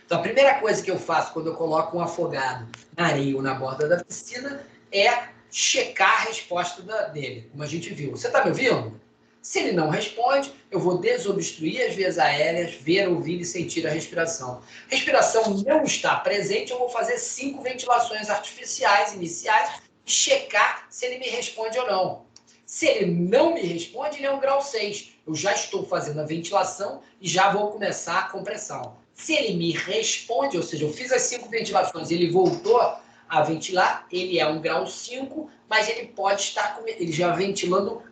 [SPEAKER 3] Então, a primeira coisa que eu faço quando eu coloco um afogado na areia ou na borda da piscina é checar a resposta dele, como a gente viu. Você está me ouvindo? Se ele não responde, eu vou desobstruir as vias aéreas, ver, ouvir e sentir a respiração. Respiração não está presente, eu vou fazer 5 ventilações artificiais iniciais e checar se ele me responde ou não. Se ele não me responde, ele é um grau 6. Eu já estou fazendo a ventilação e já vou começar a compressão. Se ele me responde, ou seja, eu fiz as 5 ventilações e ele voltou a ventilar, ele é um grau 5, mas ele pode estar ele já ventilando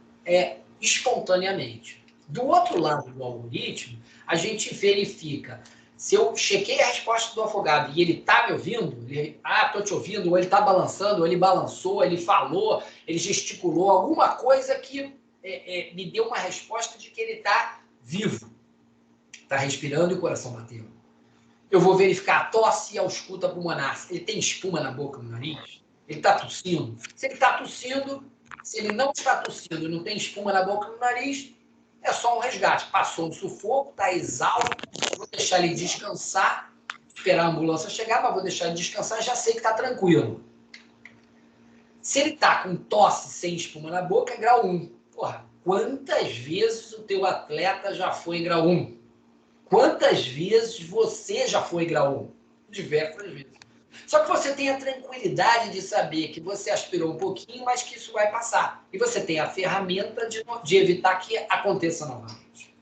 [SPEAKER 3] espontaneamente. Do outro lado do algoritmo, a gente verifica se eu chequei a resposta do afogado e ele está me ouvindo, estou te ouvindo, ou ele está balançando, ou ele balançou, ele falou, ele gesticulou, alguma coisa que me deu uma resposta de que ele está vivo, está respirando e o coração batendo. Eu vou verificar a tosse e a ausculta pulmonar. Ele tem espuma na boca, no nariz? Ele está tossindo? Se ele está tossindo, se ele não está tossindo e não tem espuma na boca e no nariz, é só um resgate. Passou um sufoco, está exausto, vou deixar ele descansar, esperar a ambulância chegar, mas vou deixar ele descansar, já sei que está tranquilo. Se ele está com tosse sem espuma na boca, é grau 1. Porra, quantas vezes o teu atleta já foi em grau 1? Quantas vezes você já foi em grau 1? Diversas vezes. Só que você tem a tranquilidade de saber que você aspirou um pouquinho, mas que isso vai passar. E você tem a ferramenta de evitar que aconteça novamente.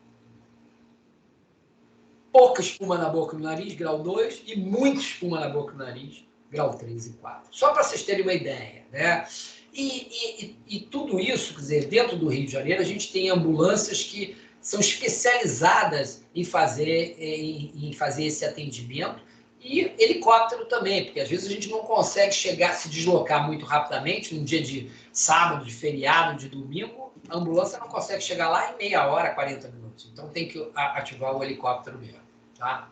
[SPEAKER 3] Pouca espuma na boca e no nariz, grau 2, e muita espuma na boca e no nariz, grau 3 e 4. Só para vocês terem uma ideia, né? E tudo isso, quer dizer, dentro do Rio de Janeiro, a gente tem ambulâncias que são especializadas em fazer esse atendimento, e helicóptero também, porque às vezes a gente não consegue se deslocar muito rapidamente, num dia de sábado, de feriado, de domingo, a ambulância não consegue chegar lá em meia hora, 40 minutos. Então tem que ativar o helicóptero mesmo, tá?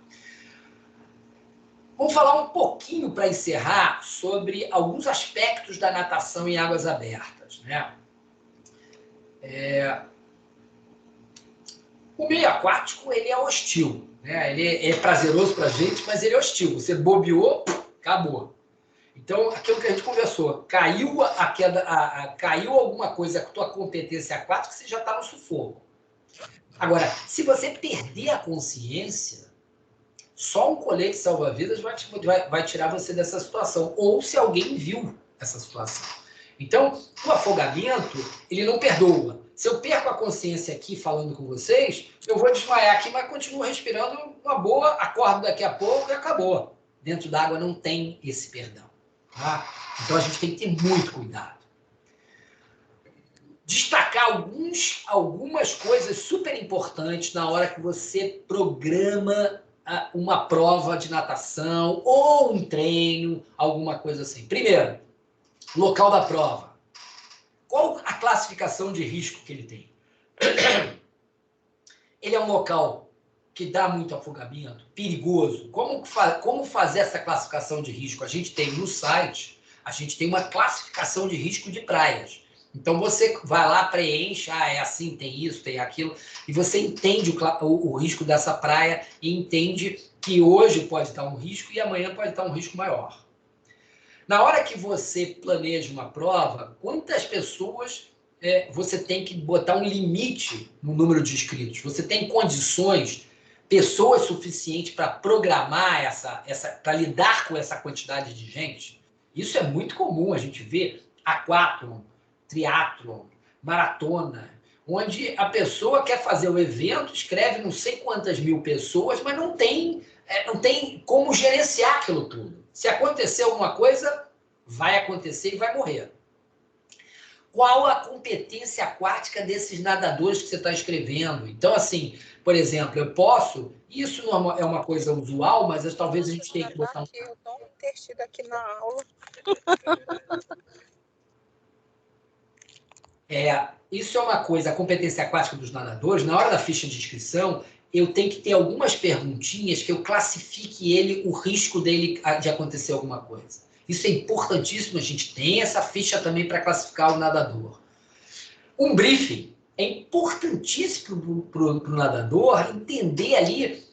[SPEAKER 3] Vamos falar um pouquinho, para encerrar, sobre alguns aspectos da natação em águas abertas, né? O meio aquático, ele é hostil, né? Ele é prazeroso para a gente, mas ele é hostil. Você bobeou, acabou. Então, aquilo que a gente conversou, caiu caiu alguma coisa com a tua competência aquática, você já está no sufoco. Agora, se você perder a consciência, só um colete salva-vidas vai tirar você dessa situação. Ou se alguém viu essa situação. Então, o afogamento, ele não perdoa. Se eu perco a consciência aqui falando com vocês, eu vou desmaiar aqui, mas continuo respirando uma boa, acordo daqui a pouco e acabou. Dentro d'água não tem esse perdão. Tá? Então, a gente tem que ter muito cuidado. Destacar algumas coisas super importantes na hora que você programa uma prova de natação ou um treino, alguma coisa assim. Primeiro, local da prova. Qual a classificação de risco que ele tem? Ele é um local que dá muito afogamento, perigoso. Como fazer essa classificação de risco? A gente tem no site, a gente tem uma classificação de risco de praias. Então, você vai lá, preenche, é assim, tem isso, tem aquilo, e você entende o risco dessa praia e entende que hoje pode estar um risco e amanhã pode estar um risco maior. Na hora que você planeja uma prova, quantas pessoas você tem que botar um limite no número de inscritos? Você tem condições, pessoas suficientes para programar para lidar com essa quantidade de gente? Isso é muito comum, a gente vê aquátlon, triatlon, maratona, onde a pessoa quer fazer o evento, escreve não sei quantas mil pessoas, mas não tem como gerenciar aquilo tudo. Se acontecer alguma coisa, vai acontecer e vai morrer. Qual a competência aquática desses nadadores que você está escrevendo? Então, assim, por exemplo, isso não é uma coisa usual, mas talvez a gente tenha que botar
[SPEAKER 7] Eu não ter tido aqui na aula.
[SPEAKER 3] Isso é uma coisa, a competência aquática dos nadadores, na hora da ficha de inscrição, eu tenho que ter algumas perguntinhas que eu classifique o risco dele de acontecer alguma coisa. Isso é importantíssimo, a gente tem essa ficha também para classificar o nadador. Um briefing é importantíssimo para o nadador entender ali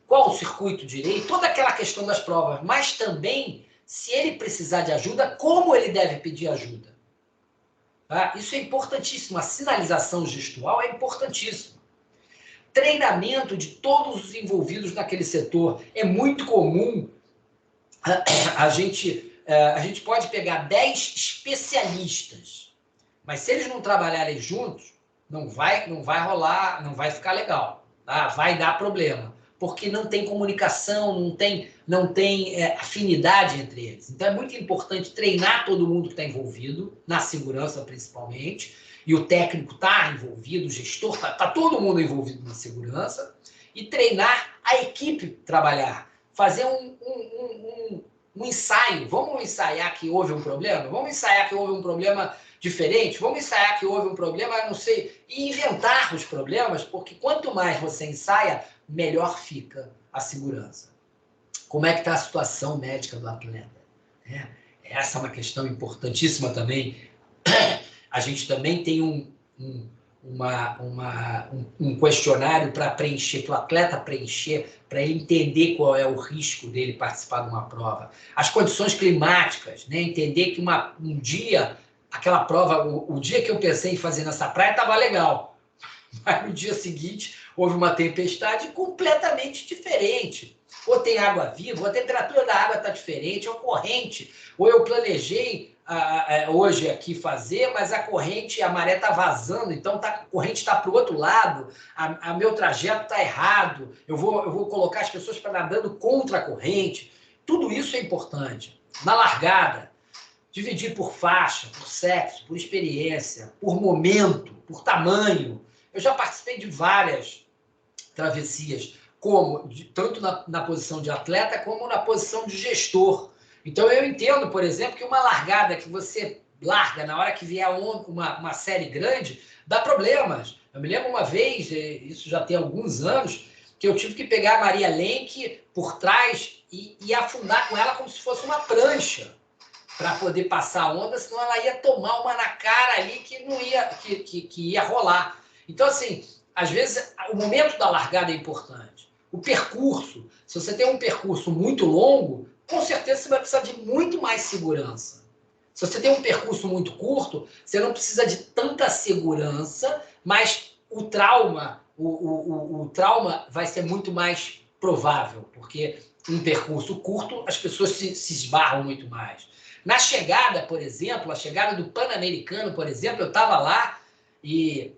[SPEAKER 3] qual o circuito direito, toda aquela questão das provas, mas também, se ele precisar de ajuda, como ele deve pedir ajuda. Tá? Isso é importantíssimo, a sinalização gestual é importantíssima. Treinamento de todos os envolvidos naquele setor. É muito comum a gente pode pegar 10 especialistas, mas se eles não trabalharem juntos, não vai rolar, não vai ficar legal, tá? Vai dar problema, porque não tem comunicação, não tem afinidade entre eles. Então é muito importante treinar todo mundo que está envolvido, na segurança principalmente, e o técnico está envolvido, o gestor está todo mundo envolvido na segurança, e treinar a equipe trabalhar. Fazer um ensaio. Vamos ensaiar que houve um problema? Vamos ensaiar que houve um problema diferente? Vamos ensaiar que houve um problema, não sei, e inventar os problemas, porque quanto mais você ensaia, melhor fica a segurança. Como é que está a situação médica do atleta? Essa é uma questão importantíssima também. A gente também tem um questionário para preencher, para o atleta preencher, para ele entender qual é o risco dele participar de uma prova. As condições climáticas, né? Entender que um dia, aquela prova, o dia que eu pensei em fazer nessa praia estava legal, mas no dia seguinte houve uma tempestade completamente diferente. Ou tem água viva, ou a temperatura da água está diferente, ou corrente, ou eu planejei hoje aqui fazer, mas a corrente, a maré está vazando, então a corrente está para o outro lado, meu trajeto está errado, eu vou colocar as pessoas para nadando contra a corrente. Tudo isso é importante. Na largada, dividir por faixa, por sexo, por experiência, por momento, por tamanho. Eu já participei de várias travessias, tanto na posição de atleta como na posição de gestor. Então, eu entendo, por exemplo, que uma largada que você larga na hora que vier uma série grande, dá problemas. Eu me lembro uma vez, isso já tem alguns anos, que eu tive que pegar a Maria Lenk por trás e afundar com ela como se fosse uma prancha para poder passar a onda, senão ela ia tomar uma na cara ali que não ia, que ia rolar. Então, assim, às vezes, o momento da largada é importante. O percurso, se você tem um percurso muito longo, com certeza você vai precisar de muito mais segurança. Se você tem um percurso muito curto, você não precisa de tanta segurança, mas o trauma, o trauma vai ser muito mais provável, porque um percurso curto, as pessoas se esbarram muito mais. Na chegada, por exemplo, a chegada do Pan-Americano, por exemplo, eu estava lá e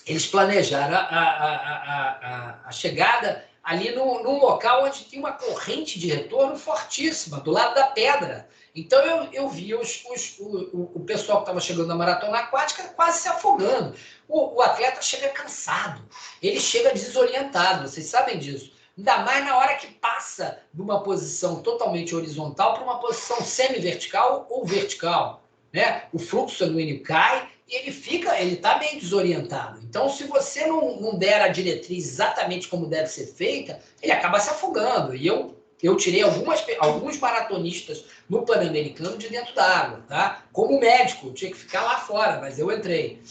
[SPEAKER 3] eles planejaram a chegada ali num local onde tinha uma corrente de retorno fortíssima, do lado da pedra. Então, eu vi o pessoal que estava chegando na maratona aquática quase se afogando. O atleta chega cansado, ele chega desorientado, vocês sabem disso. Ainda mais na hora que passa de uma posição totalmente horizontal para uma posição semi-vertical ou vertical, né? O fluxo sanguíneo cai e ele está meio desorientado. Então, se você não der a diretriz exatamente como deve ser feita, ele acaba se afogando. E eu tirei alguns maratonistas no Pan-Americano de dentro da água, tá? Como médico, eu tinha que ficar lá fora, mas eu entrei.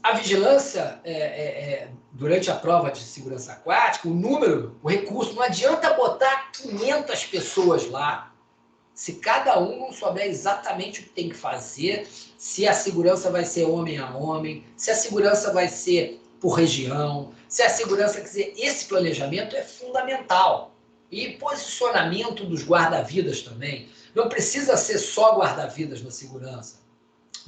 [SPEAKER 3] A vigilância, durante a prova de segurança aquática, o recurso, não adianta botar 500 pessoas lá, se cada um não souber exatamente o que tem que fazer, se a segurança vai ser homem a homem, se a segurança vai ser por região, se a segurança... Quer dizer, esse planejamento é fundamental. E posicionamento dos guarda-vidas também. Não precisa ser só guarda-vidas na segurança.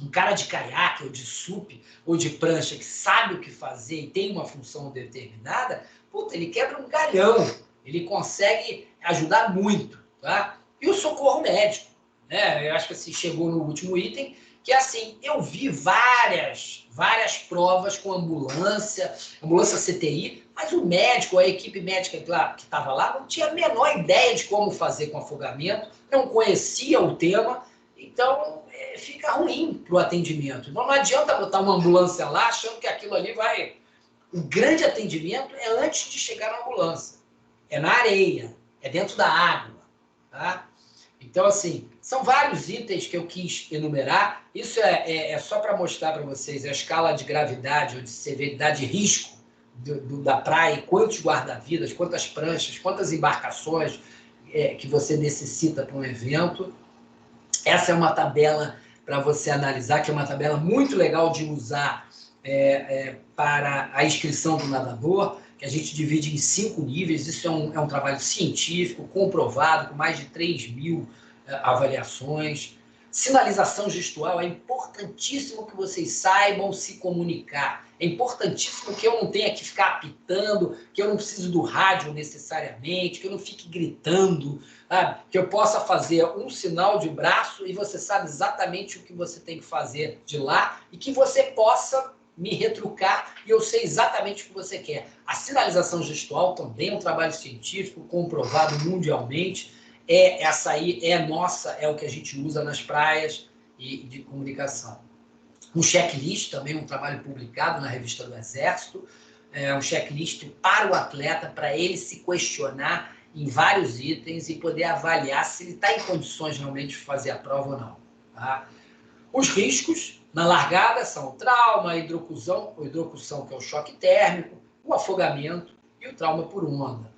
[SPEAKER 3] Um cara de caiaque, ou de sup, ou de prancha, que sabe o que fazer e tem uma função determinada, puta, ele quebra um galhão. Ele consegue ajudar muito, tá? E o socorro médico, né? Eu acho que assim, chegou no último item, que assim, eu vi várias provas com ambulância CTI, mas o médico, a equipe médica que estava lá, não tinha a menor ideia de como fazer com afogamento, não conhecia o tema, então fica ruim para o atendimento. Então não adianta botar uma ambulância lá achando que aquilo ali vai... O grande atendimento é antes de chegar na ambulância, é na areia, é dentro da água, tá? Então, assim, são vários itens que eu quis enumerar. Isso é só para mostrar para vocês a escala de gravidade ou de severidade de risco da praia, quantos guarda-vidas, quantas pranchas, quantas embarcações que você necessita para um evento. Essa é uma tabela para você analisar, que é uma tabela muito legal de usar para a inscrição do nadador, que a gente divide em 5 níveis. Isso é um trabalho científico, comprovado, com mais de 3.000 avaliações. Sinalização gestual, é importantíssimo que vocês saibam se comunicar. É importantíssimo que eu não tenha que ficar apitando, que eu não preciso do rádio necessariamente, que eu não fique gritando, sabe? Que eu possa fazer um sinal de braço e você sabe exatamente o que você tem que fazer de lá e que você possa me retrucar e eu sei exatamente o que você quer. A sinalização gestual também é um trabalho científico comprovado mundialmente. Essa aí é nossa, é o que a gente usa nas praias e de comunicação. Um checklist também, um trabalho publicado na revista do Exército, um checklist para o atleta, para ele se questionar em vários itens e poder avaliar se ele está em condições realmente de fazer a prova ou não. Tá? Os riscos na largada são o trauma, a hidrocução, que é o choque térmico, o afogamento e o trauma por onda.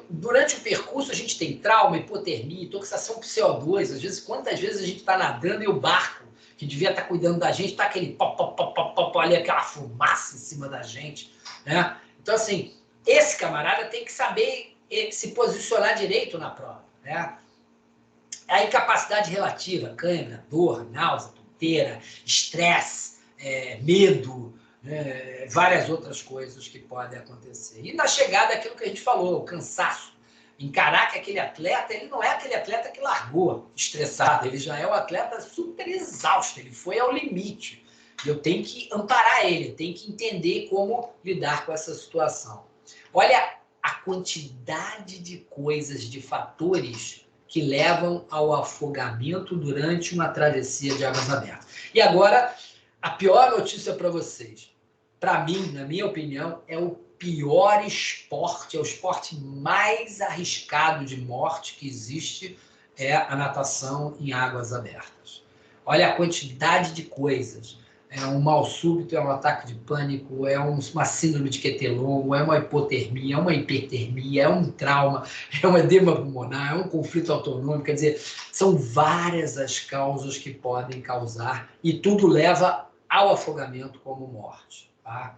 [SPEAKER 3] Durante o percurso, a gente tem trauma, hipotermia, intoxicação por CO2. Às vezes, quantas vezes a gente está nadando e o barco, que devia estar cuidando da gente, está aquele pop, ali, aquela fumaça em cima da gente, né? Então, assim, esse camarada tem que saber se posicionar direito na prova, né? A incapacidade relativa, cãibra, dor, náusea, tonteira, estresse, medo, várias outras coisas que podem acontecer. E na chegada, aquilo que a gente falou, o cansaço. Encarar que aquele atleta, ele não é aquele atleta que largou estressado, ele já é um atleta super exausto, ele foi ao limite. Eu tenho que amparar ele, tenho que entender como lidar com essa situação. Olha a quantidade de coisas, de fatores que levam ao afogamento durante uma travessia de águas abertas. E agora, a pior notícia para vocês. Para mim, na minha opinião, é o pior esporte, é o esporte mais arriscado de morte que existe, é a natação em águas abertas. Olha a quantidade de coisas. É um mal súbito, é um ataque de pânico, é uma síndrome de QT longo, é uma hipotermia, é uma hipertermia, é um trauma, é um edema pulmonar, é um conflito autonômico. Quer dizer, são várias as causas que podem causar e tudo leva ao afogamento como morte. Tá?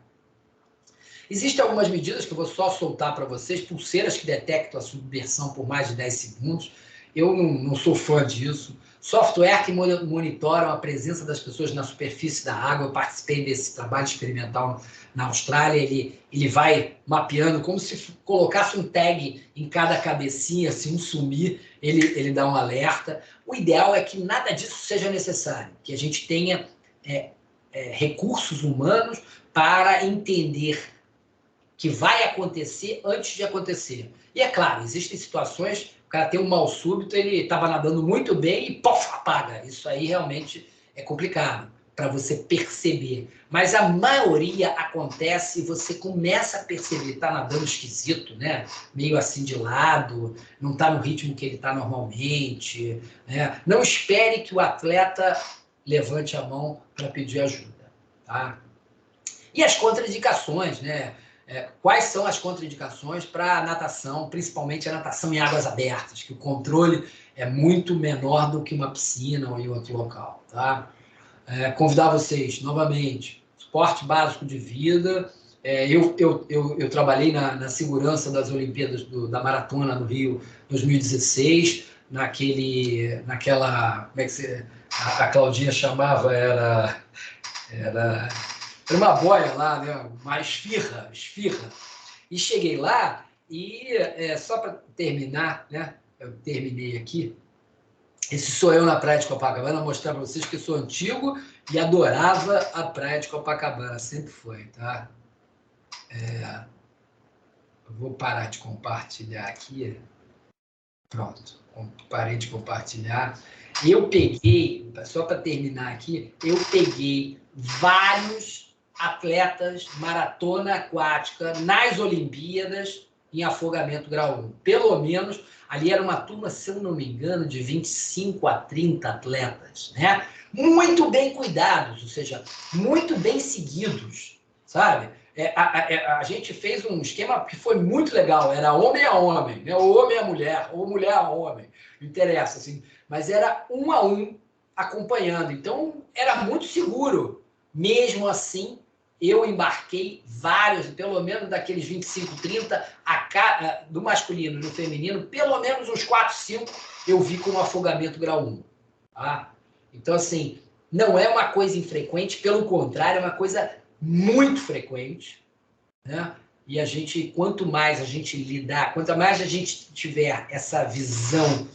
[SPEAKER 3] Existem algumas medidas que eu vou só soltar para vocês, pulseiras que detectam a submersão por mais de 10 segundos. Eu não sou fã disso. Software que monitoram a presença das pessoas na superfície da água. Eu participei desse trabalho experimental na Austrália. Ele vai mapeando como se colocasse um tag em cada cabecinha, se um sumir, ele dá um alerta. O ideal é que nada disso seja necessário, que a gente tenha recursos humanos para entender que vai acontecer antes de acontecer. E é claro, existem situações, o cara tem um mal súbito, ele estava nadando muito bem e pof, apaga. Isso aí realmente é complicado para você perceber. Mas a maioria acontece e você começa a perceber, está nadando esquisito, né? Meio assim de lado, não está no ritmo que ele está normalmente. Né? Não espere que o atleta levante a mão para pedir ajuda. Tá? E as contraindicações, né? Quais são as contraindicações para a natação, principalmente a natação em águas abertas, que o controle é muito menor do que uma piscina ou em outro local. Tá? Convidar vocês, novamente, suporte básico de vida. Eu trabalhei na segurança das Olimpíadas da Maratona no Rio 2016, naquela, como é que a Claudinha chamava, era uma boia lá, né? Uma esfirra. E cheguei lá e, só para terminar, né? Eu terminei aqui. Esse sou eu na praia de Copacabana, mostrar para vocês que eu sou antigo e adorava a praia de Copacabana, sempre foi, tá? Eu vou parar de compartilhar aqui. Pronto, parei de compartilhar. Eu peguei, só para terminar aqui, eu peguei vários atletas maratona aquática nas Olimpíadas em afogamento grau 1. Pelo menos, ali era uma turma, se eu não me engano, de 25 a 30 atletas, né? Muito bem cuidados, ou seja, muito bem seguidos, sabe? A gente fez um esquema que foi muito legal, era homem a homem, né? Ou homem a mulher, ou mulher a homem, não interessa, assim. Mas era um a um acompanhando, então era muito seguro. Mesmo assim, eu embarquei vários, pelo menos daqueles 25, 30, do masculino e do feminino, pelo menos uns 4, 5 eu vi com afogamento grau 1. Tá? Então, assim, não é uma coisa infrequente, pelo contrário, é uma coisa muito frequente. Né? E a gente, quanto mais a gente lidar, quanto mais a gente tiver essa visão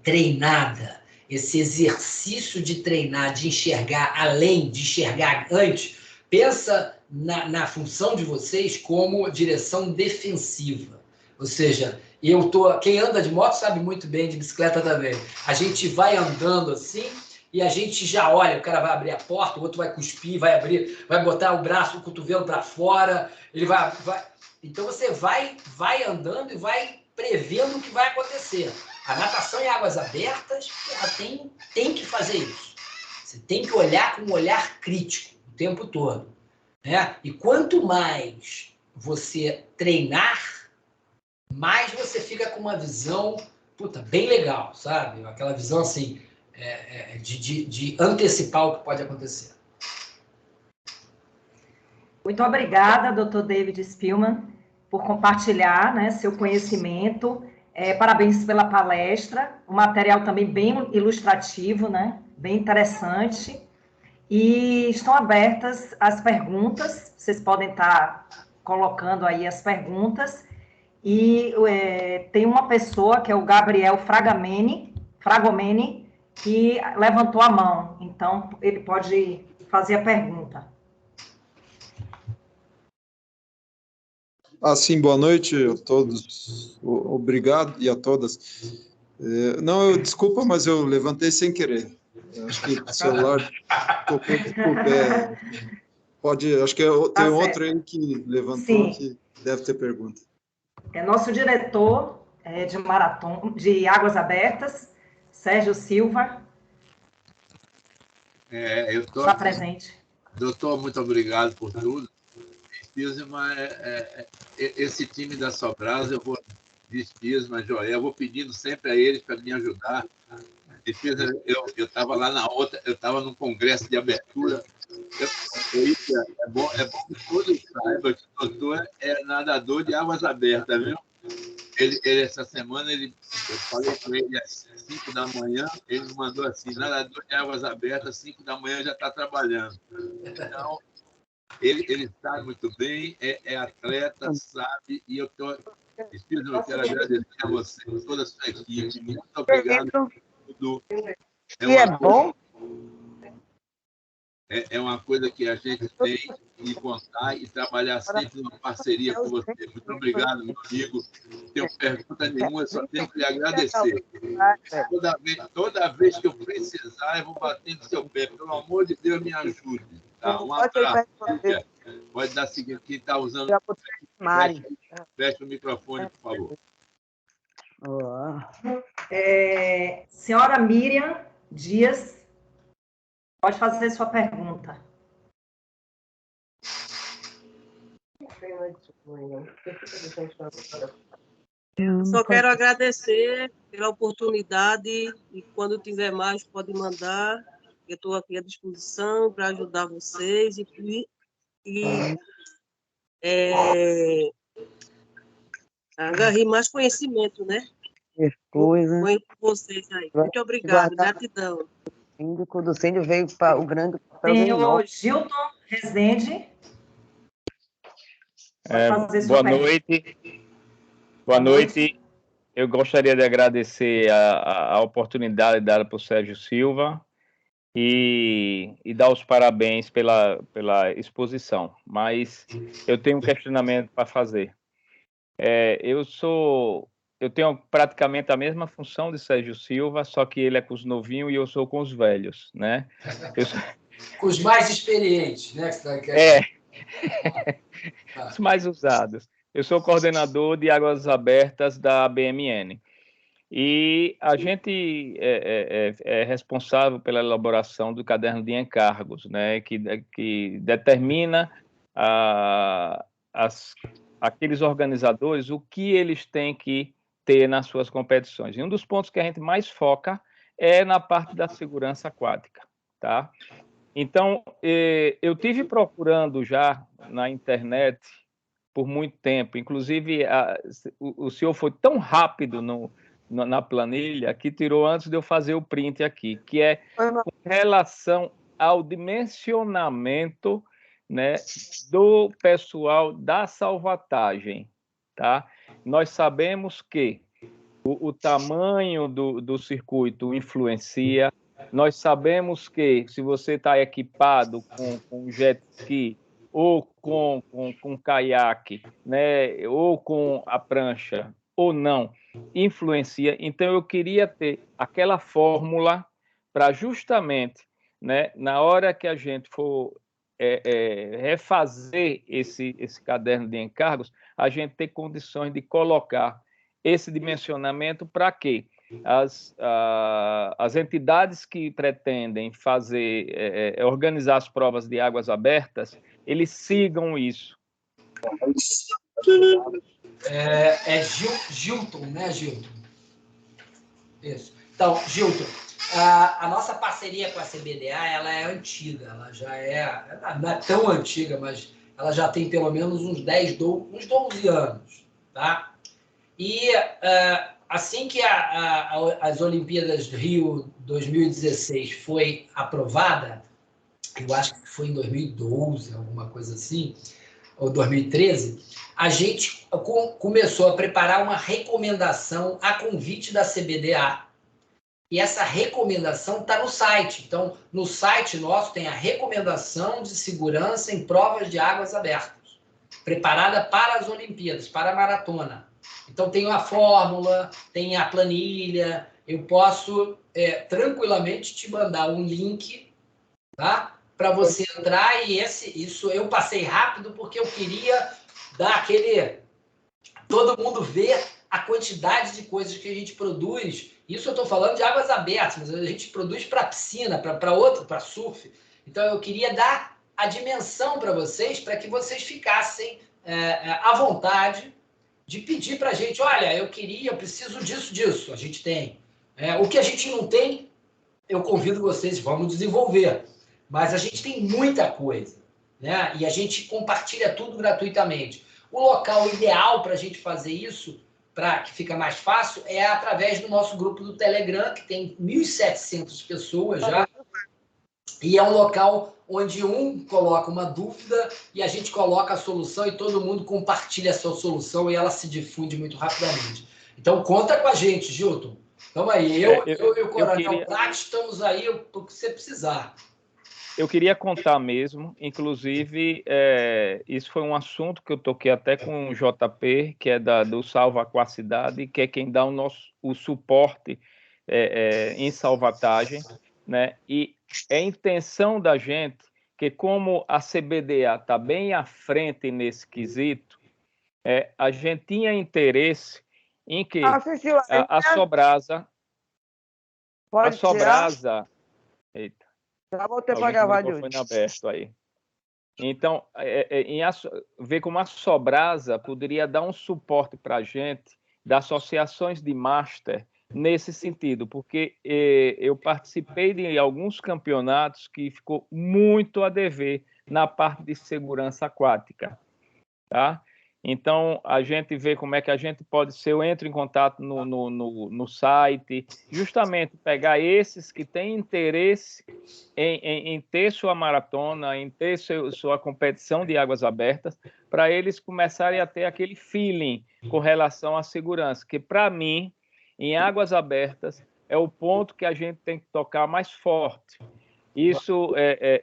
[SPEAKER 3] treinada, esse exercício de treinar, de enxergar além, de enxergar antes, pensa na função de vocês como direção defensiva. Ou seja, quem anda de moto sabe muito bem, de bicicleta também. A gente vai andando assim e a gente já olha, o cara vai abrir a porta, o outro vai cuspir, vai abrir, vai botar o braço, o cotovelo para fora, ele vai... Então você vai andando e vai prevendo o que vai acontecer. A natação em águas abertas, tem que fazer isso. Você tem que olhar com um olhar crítico o tempo todo. Né? E quanto mais você treinar, mais você fica com uma visão bem legal, sabe? Aquela visão assim, de antecipar o que pode acontecer.
[SPEAKER 1] Muito obrigada, Dr. David Spillman. por compartilhar, né, seu conhecimento. Parabéns pela palestra, o material também bem ilustrativo, né, bem interessante. E estão abertas as perguntas, vocês podem estar colocando aí as perguntas. E tem uma pessoa, que é o Gabriel Fragomeni, que levantou a mão. Então, ele pode fazer a pergunta.
[SPEAKER 8] Sim, boa noite a todos. Obrigado e a todas. Desculpa, mas eu levantei sem querer. Acho que o celular tocou, desculpa. Acho que tem outro aí que levantou. Sim. Que deve ter pergunta.
[SPEAKER 1] É nosso diretor de Águas Abertas, Sérgio Silva. Está presente.
[SPEAKER 9] Doutor, muito obrigado por tudo. Pisma, esse time da Sobrasa, eu vou Pisma, Joel, eu vou pedindo sempre a eles para me ajudar. Eu estava lá na outra, eu estava num congresso de abertura. É bom que todos saibam que o doutor é nadador de águas abertas, viu? Essa semana, eu falei com ele às 5 da manhã, ele me mandou assim, nadador de águas abertas, 5 da manhã já está trabalhando. Então, ele sabe muito bem, é atleta, sabe, e eu quero agradecer a você, toda a sua equipe, muito obrigado por tudo.
[SPEAKER 10] Bom?
[SPEAKER 9] É uma coisa que a gente tem que contar e trabalhar sempre numa parceria com você. Muito obrigado, meu amigo. Não tenho pergunta nenhuma, eu só tenho que lhe agradecer. Toda vez que eu precisar, eu vou bater no seu pé. Pelo amor de Deus, me ajude. Tá? Um abraço. Pode dar seguinte, quem está usando. Fecha o microfone, por favor.
[SPEAKER 1] Senhora Miriam Dias, pode fazer sua pergunta.
[SPEAKER 11] Só quero agradecer pela oportunidade e quando tiver mais pode mandar. Eu estou aqui à disposição para ajudar vocês e agarrar mais conhecimento, né?
[SPEAKER 10] Coisa.
[SPEAKER 11] Com vocês aí. Muito obrigado, gratidão.
[SPEAKER 10] Quando o Síndio veio para o grande...
[SPEAKER 1] Senhor Gilton Rezende.
[SPEAKER 12] Boa noite. Boa noite. Eu gostaria de agradecer a oportunidade dada por Sérgio Silva e dar os parabéns pela exposição. Mas eu tenho um questionamento para fazer. Eu tenho praticamente a mesma função de Sérgio Silva, só que ele é com os novinhos e eu sou com os velhos, né?
[SPEAKER 3] Com os mais experientes, né?
[SPEAKER 12] Os mais usados. Eu sou coordenador de Águas Abertas da BMN. E a gente é responsável pela elaboração do caderno de encargos, né? Que determina aqueles organizadores o que eles têm que ter nas suas competições. E um dos pontos que a gente mais foca é na parte da segurança aquática, tá? Então, eu tive procurando já na internet por muito tempo, inclusive o senhor foi tão rápido na planilha que tirou antes de eu fazer o print aqui, que é com relação ao dimensionamento, né, do pessoal da salvatagem, tá? Nós sabemos que o tamanho do circuito influencia. Nós sabemos que se você está equipado com jet ski ou com caiaque, né, ou com a prancha, ou não, influencia. Então, eu queria ter aquela fórmula para justamente, né, na hora que a gente for refazer esse caderno de encargos, a gente ter condições de colocar esse dimensionamento para quê? As entidades que pretendem organizar as provas de águas abertas, eles sigam isso.
[SPEAKER 3] Gilton, né, Gilton? Isso. Então, Gilton, a nossa parceria com a CBDA, ela é antiga, ela já não é tão antiga, mas ela já tem pelo menos uns 12 anos. Tá? E assim que as Olimpíadas do Rio 2016 foi aprovada, eu acho que foi em 2012, alguma coisa assim, ou 2013, a gente começou a preparar uma recomendação a convite da CBDA. E essa recomendação está no site. Então, no site nosso tem a recomendação de segurança em provas de águas abertas, preparada para as Olimpíadas, para a maratona. Então, tem a fórmula, tem a planilha. Eu posso tranquilamente te mandar um link, tá? Para você entrar. E isso eu passei rápido porque eu queria dar aquele... Todo mundo ver a quantidade de coisas que a gente produz. Isso eu estou falando de águas abertas, mas a gente produz para piscina, para surf. Então, eu queria dar a dimensão para vocês, para que vocês ficassem à vontade de pedir para a gente, olha, eu preciso disso. A gente tem. O que a gente não tem, eu convido vocês, vamos desenvolver. Mas a gente tem muita coisa, né? E a gente compartilha tudo gratuitamente. O local ideal para a gente fazer isso, para que fica mais fácil, é através do nosso grupo do Telegram, que tem 1.700 pessoas já. E é um local onde um coloca uma dúvida e a gente coloca a solução e todo mundo compartilha a sua solução e ela se difunde muito rapidamente. Então, conta com a gente, Gilton. Vamos aí. Eu e o Coronel Prat estamos aí para o que você precisar.
[SPEAKER 12] Eu queria contar mesmo, inclusive, isso foi um assunto que eu toquei até com o JP, que é do Salva Aquacidade, que é quem dá o suporte em salvatagem, né? E é a intenção da gente que, como a CBDA está bem à frente nesse quesito, a gente tinha interesse em que a Sobrasa... Eita.
[SPEAKER 10] Já voltei para gravar de hoje.
[SPEAKER 12] Aberto aí. Então, ver como a Sobrasa poderia dar um suporte para a gente das associações de master nesse sentido, porque eu participei de alguns campeonatos que ficou muito a dever na parte de segurança aquática, tá? Então, a gente vê como é que a gente pode ser, eu entro em contato no site, justamente pegar esses que têm interesse em ter sua maratona, em ter sua competição de águas abertas, para eles começarem a ter aquele feeling com relação à segurança, que para mim, em águas abertas, é o ponto que a gente tem que tocar mais forte. Isso,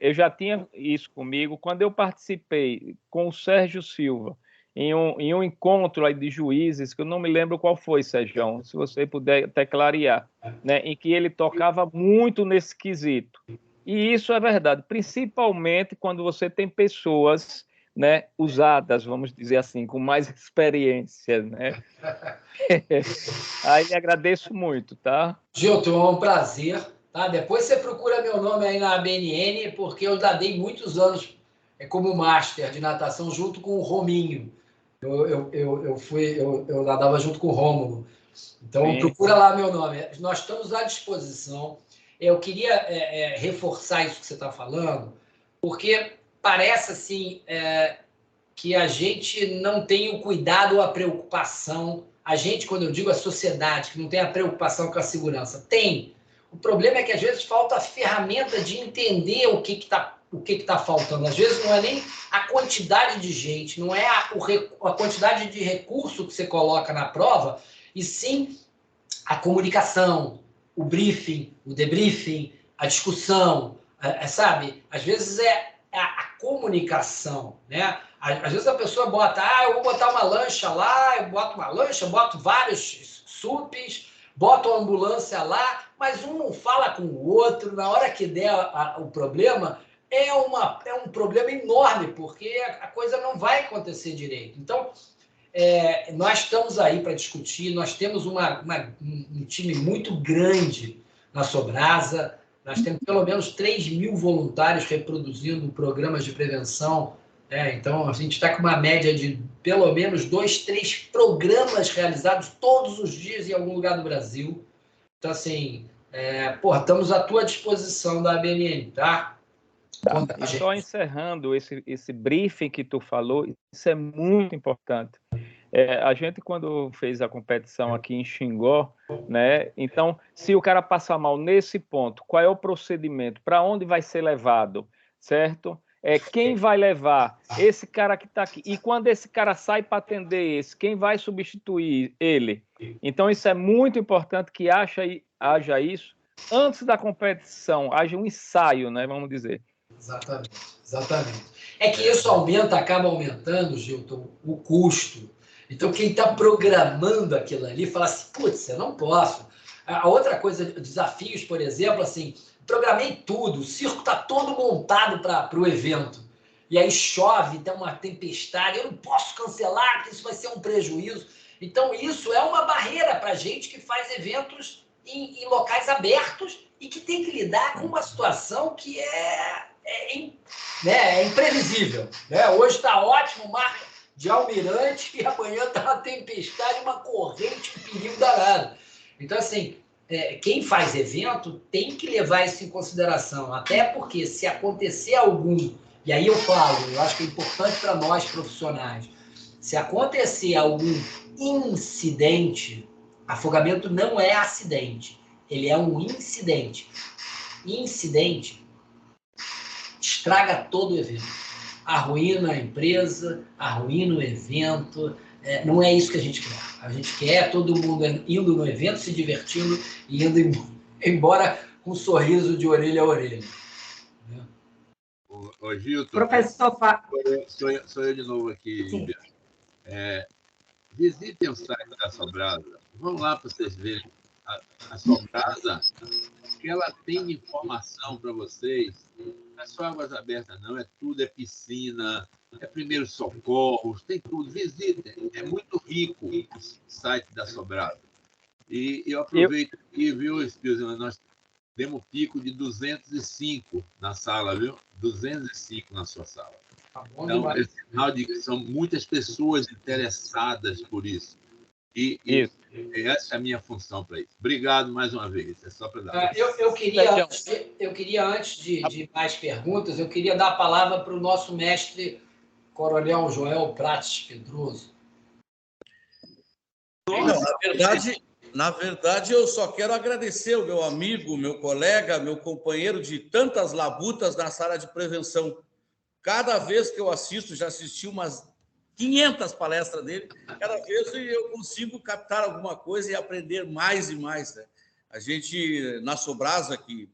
[SPEAKER 12] eu já tinha isso comigo, quando eu participei com o Sérgio Silva, em um encontro aí de juízes, que eu não me lembro qual foi, Sérgio, se você puder até clarear, né, em que ele tocava muito nesse quesito. E isso é verdade, principalmente quando você tem pessoas, né, usadas, vamos dizer assim, com mais experiência, né? Aí agradeço muito, tá?
[SPEAKER 3] Gilton, é um prazer. Tá? Depois você procura meu nome aí na ABNN, porque eu já dei muitos anos como master de natação junto com o Rominho. Eu nadava junto com o Rômulo. Então, sim, procura lá meu nome. Nós estamos à disposição. Eu queria reforçar isso que você está falando, porque parece assim que a gente não tem o cuidado ou a preocupação. A gente, quando eu digo a sociedade, que não tem a preocupação com a segurança, tem. O problema é que, às vezes, falta a ferramenta de entender o que está faltando. Às vezes, não é nem a quantidade de gente, não é a quantidade de recurso que você coloca na prova, e sim a comunicação, o briefing, o debriefing, a discussão, sabe? Às vezes, é a comunicação, né? Às vezes, a pessoa bota, eu vou botar uma lancha lá, eu boto uma lancha, boto vários SUPs, boto a ambulância lá, mas um não fala com o outro. Na hora que der o problema, é um problema enorme, porque a coisa não vai acontecer direito. Então, nós estamos aí para discutir, nós temos um time muito grande na Sobrasa, nós temos pelo menos 3.000 voluntários reproduzindo programas de prevenção. Então, a gente está com uma média de pelo menos 2, 3 programas realizados todos os dias em algum lugar do Brasil. Então, assim, estamos à tua disposição da ABNN, tá?
[SPEAKER 12] Tá. E só encerrando esse briefing que tu falou, isso é muito importante. A gente, quando fez a competição aqui em Xingó, né? Então, se o cara passar mal nesse ponto, qual é o procedimento? Para onde vai ser levado? Certo? Quem vai levar? Esse cara que está aqui. E quando esse cara sai para atender esse, quem vai substituir ele? Então, isso é muito importante que haja isso antes da competição, haja um ensaio, né? Vamos dizer.
[SPEAKER 3] Exatamente, exatamente. É que isso acaba aumentando, Gilton, o custo. Então, quem está programando aquilo ali fala assim, putz, eu não posso. A outra coisa, desafios, por exemplo, assim, programei tudo, o circo está todo montado para o evento. E aí chove, tem uma tempestade, eu não posso cancelar, porque isso vai ser um prejuízo. Então, isso é uma barreira para a gente que faz eventos em locais abertos e que tem que lidar com uma situação que é imprevisível. Né? Hoje está ótimo, mar de Almirante, e amanhã está uma tempestade, uma corrente, um perigo danado. Então, assim, quem faz evento tem que levar isso em consideração, até porque se acontecer algum, e aí eu acho que é importante para nós profissionais, se acontecer algum incidente, afogamento não é acidente, ele é um incidente. Incidente estraga todo o evento, arruína a empresa, arruína o evento. Não é isso que a gente quer. A gente quer todo mundo indo no evento, se divertindo e indo embora com um sorriso de orelha a orelha.
[SPEAKER 9] Ô Gilton,
[SPEAKER 1] professor,
[SPEAKER 9] sou eu de novo aqui. Visitem o site da Sobrasa. Vão lá para vocês verem. A Sobrasa, que ela tem de informação para vocês. Não é só águas abertas, não. É tudo, é piscina, é primeiros socorros, tem tudo. Visitem. É muito rico o site da Sobrasa. E eu aproveito aqui, viu, Espírito, nós temos pico de 205 na sala, viu? 205 na sua sala. Então, é sinal de que são muitas pessoas interessadas por isso. E essa é a minha função para isso. Obrigado mais uma vez. É só para dar.
[SPEAKER 3] Eu queria, antes de mais perguntas, eu queria dar a palavra para o nosso mestre Coronel Joel Prates Pedroso.
[SPEAKER 13] Não, na verdade, eu só quero agradecer o meu amigo, meu colega, meu companheiro de tantas labutas na sala de prevenção. Cada vez que eu assisto, já assisti umas 500 palestras dele, cada vez eu consigo captar alguma coisa e aprender mais e mais. Né? A gente, na Sobrasa, que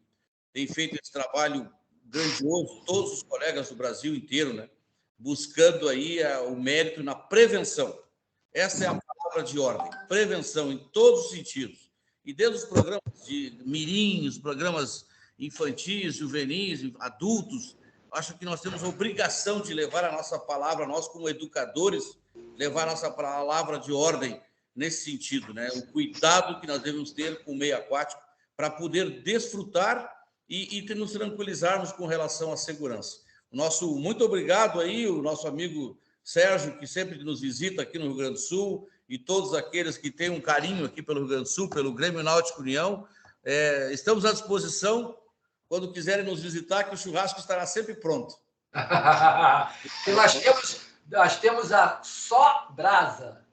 [SPEAKER 13] tem feito esse trabalho grandioso, todos os colegas do Brasil inteiro, né? Buscando aí o mérito na prevenção. Essa é a palavra de ordem, prevenção em todos os sentidos. E desde os programas de mirim, os programas infantis, juvenis, adultos, acho que nós temos a obrigação de levar a nossa palavra, nós como educadores, levar a nossa palavra de ordem nesse sentido, né? O cuidado que nós devemos ter com o meio aquático para poder desfrutar e nos tranquilizarmos com relação à segurança. Muito obrigado aí, o nosso amigo Sérgio, que sempre nos visita aqui no Rio Grande do Sul, e todos aqueles que têm um carinho aqui pelo Rio Grande do Sul, pelo Grêmio Náutico União. Estamos à disposição. Quando quiserem nos visitar, que o churrasco estará sempre pronto.
[SPEAKER 3] Nós temos a Sobrasa.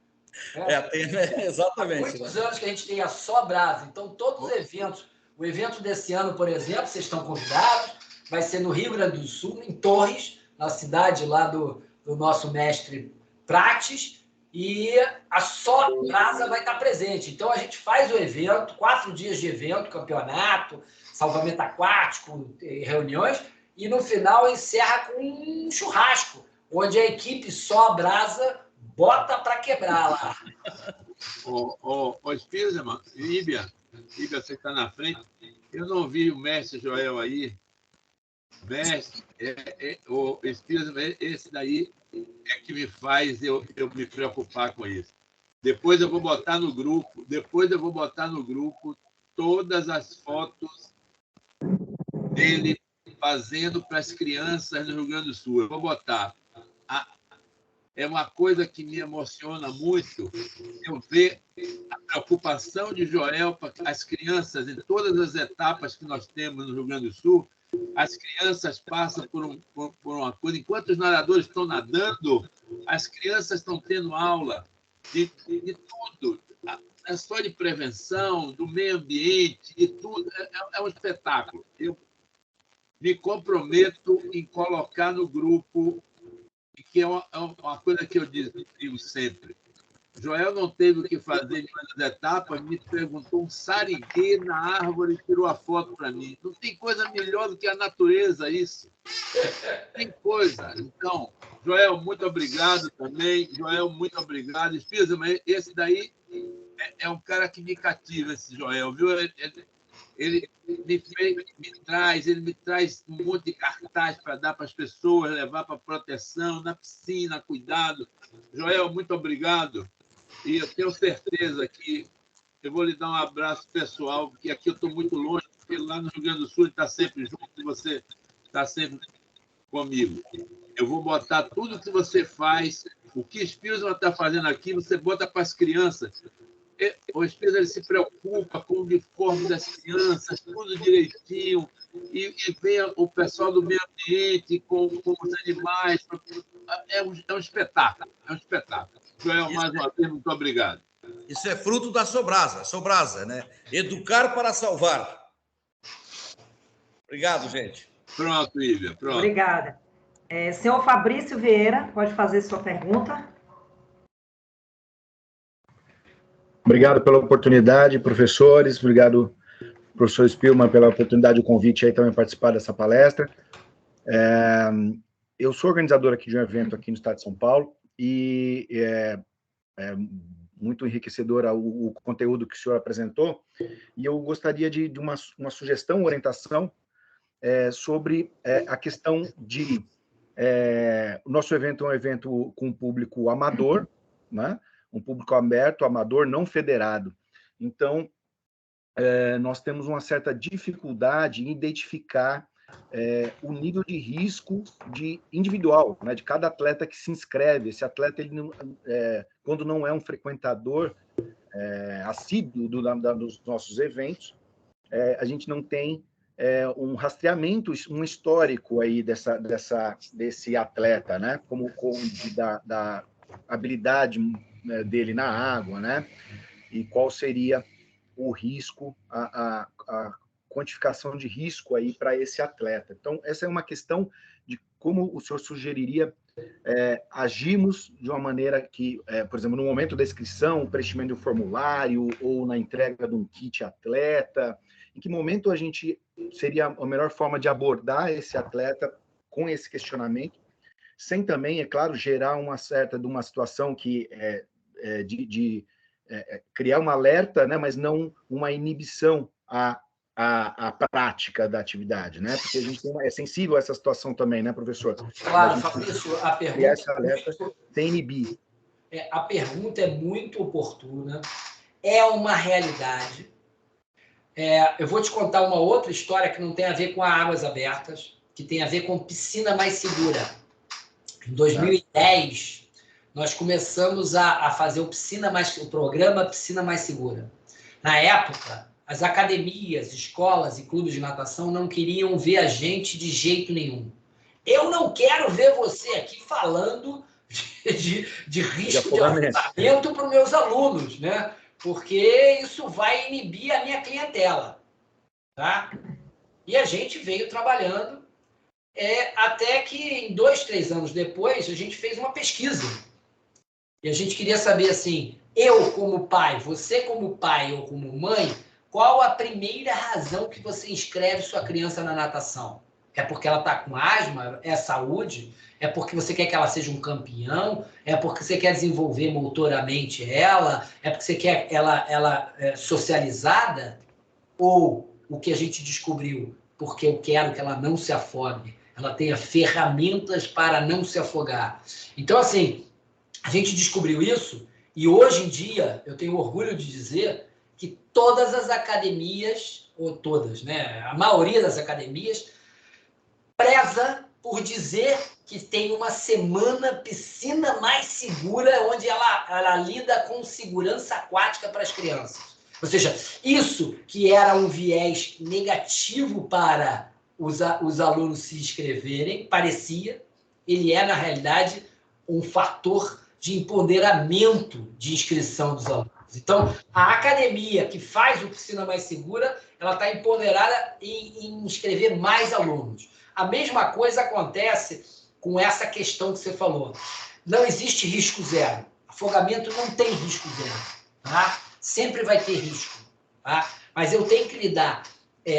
[SPEAKER 13] Exatamente.
[SPEAKER 3] Há muitos anos que a gente tem a Sobrasa. Então, todos os eventos, o evento desse ano, por exemplo, vocês estão convidados, vai ser no Rio Grande do Sul, em Torres, na cidade lá do nosso mestre Prates, e a Sobrasa vai estar presente. Então, a gente faz o evento, 4 dias de evento, campeonato, salvamento aquático, reuniões, e no final encerra com um churrasco, onde a equipe Sobrasa bota para quebrar lá.
[SPEAKER 9] Ô Spielman, Íbia, você está na frente. Eu não vi o mestre Joel aí. Mestre, o Spielman, esse daí é que me faz eu me preocupar com isso. Depois eu vou botar no grupo todas as fotos dele fazendo para as crianças do Rio Grande do Sul. Eu vou botar. É uma coisa que me emociona muito eu ver a preocupação de Joel para as crianças em todas as etapas que nós temos no Rio Grande do Sul, as crianças passam por uma coisa. Enquanto os nadadores estão nadando, as crianças estão tendo aula de tudo. É só de prevenção, do meio ambiente, de tudo. É um espetáculo. Eu me comprometo em colocar no grupo, que é uma coisa que eu digo sempre. Joel não teve o que fazer em uma das etapas, me perguntou um sariguê na árvore e tirou a foto para mim. Não tem coisa melhor do que a natureza, isso. Tem coisa. Então, Joel, muito obrigado também. Joel, muito obrigado. Espírito, mas esse daí é um cara que me cativa, esse Joel, viu? Ele me traz um monte de cartaz para dar para as pessoas, levar para proteção, na piscina, cuidado. Joel, muito obrigado. E eu tenho certeza que eu vou lhe dar um abraço pessoal, porque aqui eu estou muito longe, porque lá no Rio Grande do Sul ele está sempre junto e você está sempre comigo. Eu vou botar tudo que você faz, o que o Espírito está fazendo aqui, você bota para as crianças. O Espírito ele se preocupa com o uniforme das crianças, tudo direitinho, e vem o pessoal do meio ambiente com os animais. É um espetáculo, é um espetáculo. Joel, mais uma vez, muito obrigado.
[SPEAKER 13] Isso é fruto da Sobrasa, né? Educar para salvar. Obrigado, gente.
[SPEAKER 9] Pronto, Ívia, pronto.
[SPEAKER 1] Obrigada. Senhor Fabrício Vieira, pode fazer sua pergunta.
[SPEAKER 14] Obrigado pela oportunidade, professores. Obrigado, professor Spillman, pela oportunidade e o convite aí também participar dessa palestra. Eu sou organizador aqui de um evento aqui no estado de São Paulo e é muito enriquecedor o conteúdo que o senhor apresentou, e eu gostaria de uma sugestão, orientação sobre a questão de... o nosso evento é um evento com público amador, né? Um público aberto, amador, não federado. Então, nós temos uma certa dificuldade em identificar o nível de risco individual, né, de cada atleta que se inscreve. Esse atleta, ele não, quando não é um frequentador assíduo dos nossos eventos, a gente não tem um rastreamento, um histórico aí desse atleta, né, da habilidade dele na água, né, e qual seria o risco, a quantificação de risco aí para esse atleta. Então, essa é uma questão de como o senhor sugeriria agirmos de uma maneira que, por exemplo, no momento da inscrição, preenchimento de um formulário ou na entrega de um kit atleta, em que momento a gente seria a melhor forma de abordar esse atleta com esse questionamento, sem também, é claro, gerar uma situação que de criar um alerta, né, mas não uma inibição à prática da atividade, né? Porque a gente é sensível a essa situação também, né, professor?
[SPEAKER 3] Claro, Fabrício, a pergunta...
[SPEAKER 14] Criar esse alerta sem inibir.
[SPEAKER 3] A pergunta é muito oportuna, é uma realidade. Eu vou te contar uma outra história que não tem a ver com águas abertas, que tem a ver com piscina mais segura. Em 2010, nós começamos a fazer o programa Piscina Mais Segura. Na época, as academias, escolas e clubes de natação não queriam ver a gente de jeito nenhum. Eu não quero ver você aqui falando de risco de afogamento para os meus alunos, né? Porque isso vai inibir a minha clientela. Tá? E a gente veio trabalhando até que, em 2, 3 anos depois, a gente fez uma pesquisa. E a gente queria saber, assim, eu como pai, você como pai ou como mãe, qual a primeira razão que você inscreve sua criança na natação? É porque ela está com asma? É saúde? É porque você quer que ela seja um campeão? É porque você quer desenvolver motoramente ela? É porque você quer ela socializada? Ou o que a gente descobriu? Porque eu quero que ela não se afogue. Ela tenha ferramentas para não se afogar. Então, assim, a gente descobriu isso e hoje em dia eu tenho orgulho de dizer que todas as academias, ou todas, né? A maioria das academias preza por dizer que tem uma semana piscina mais segura, onde ela lida com segurança aquática para as crianças. Ou seja, isso que era um viés negativo para os alunos se inscreverem, parecia, ele é, na realidade, um fator de empoderamento de inscrição dos alunos. Então, a academia que faz Oficina Mais Segura, ela está empoderada em inscrever mais alunos. A mesma coisa acontece com essa questão que você falou. Não existe risco zero. Afogamento não tem risco zero. Tá? Sempre vai ter risco. Tá? Mas eu tenho que lidar.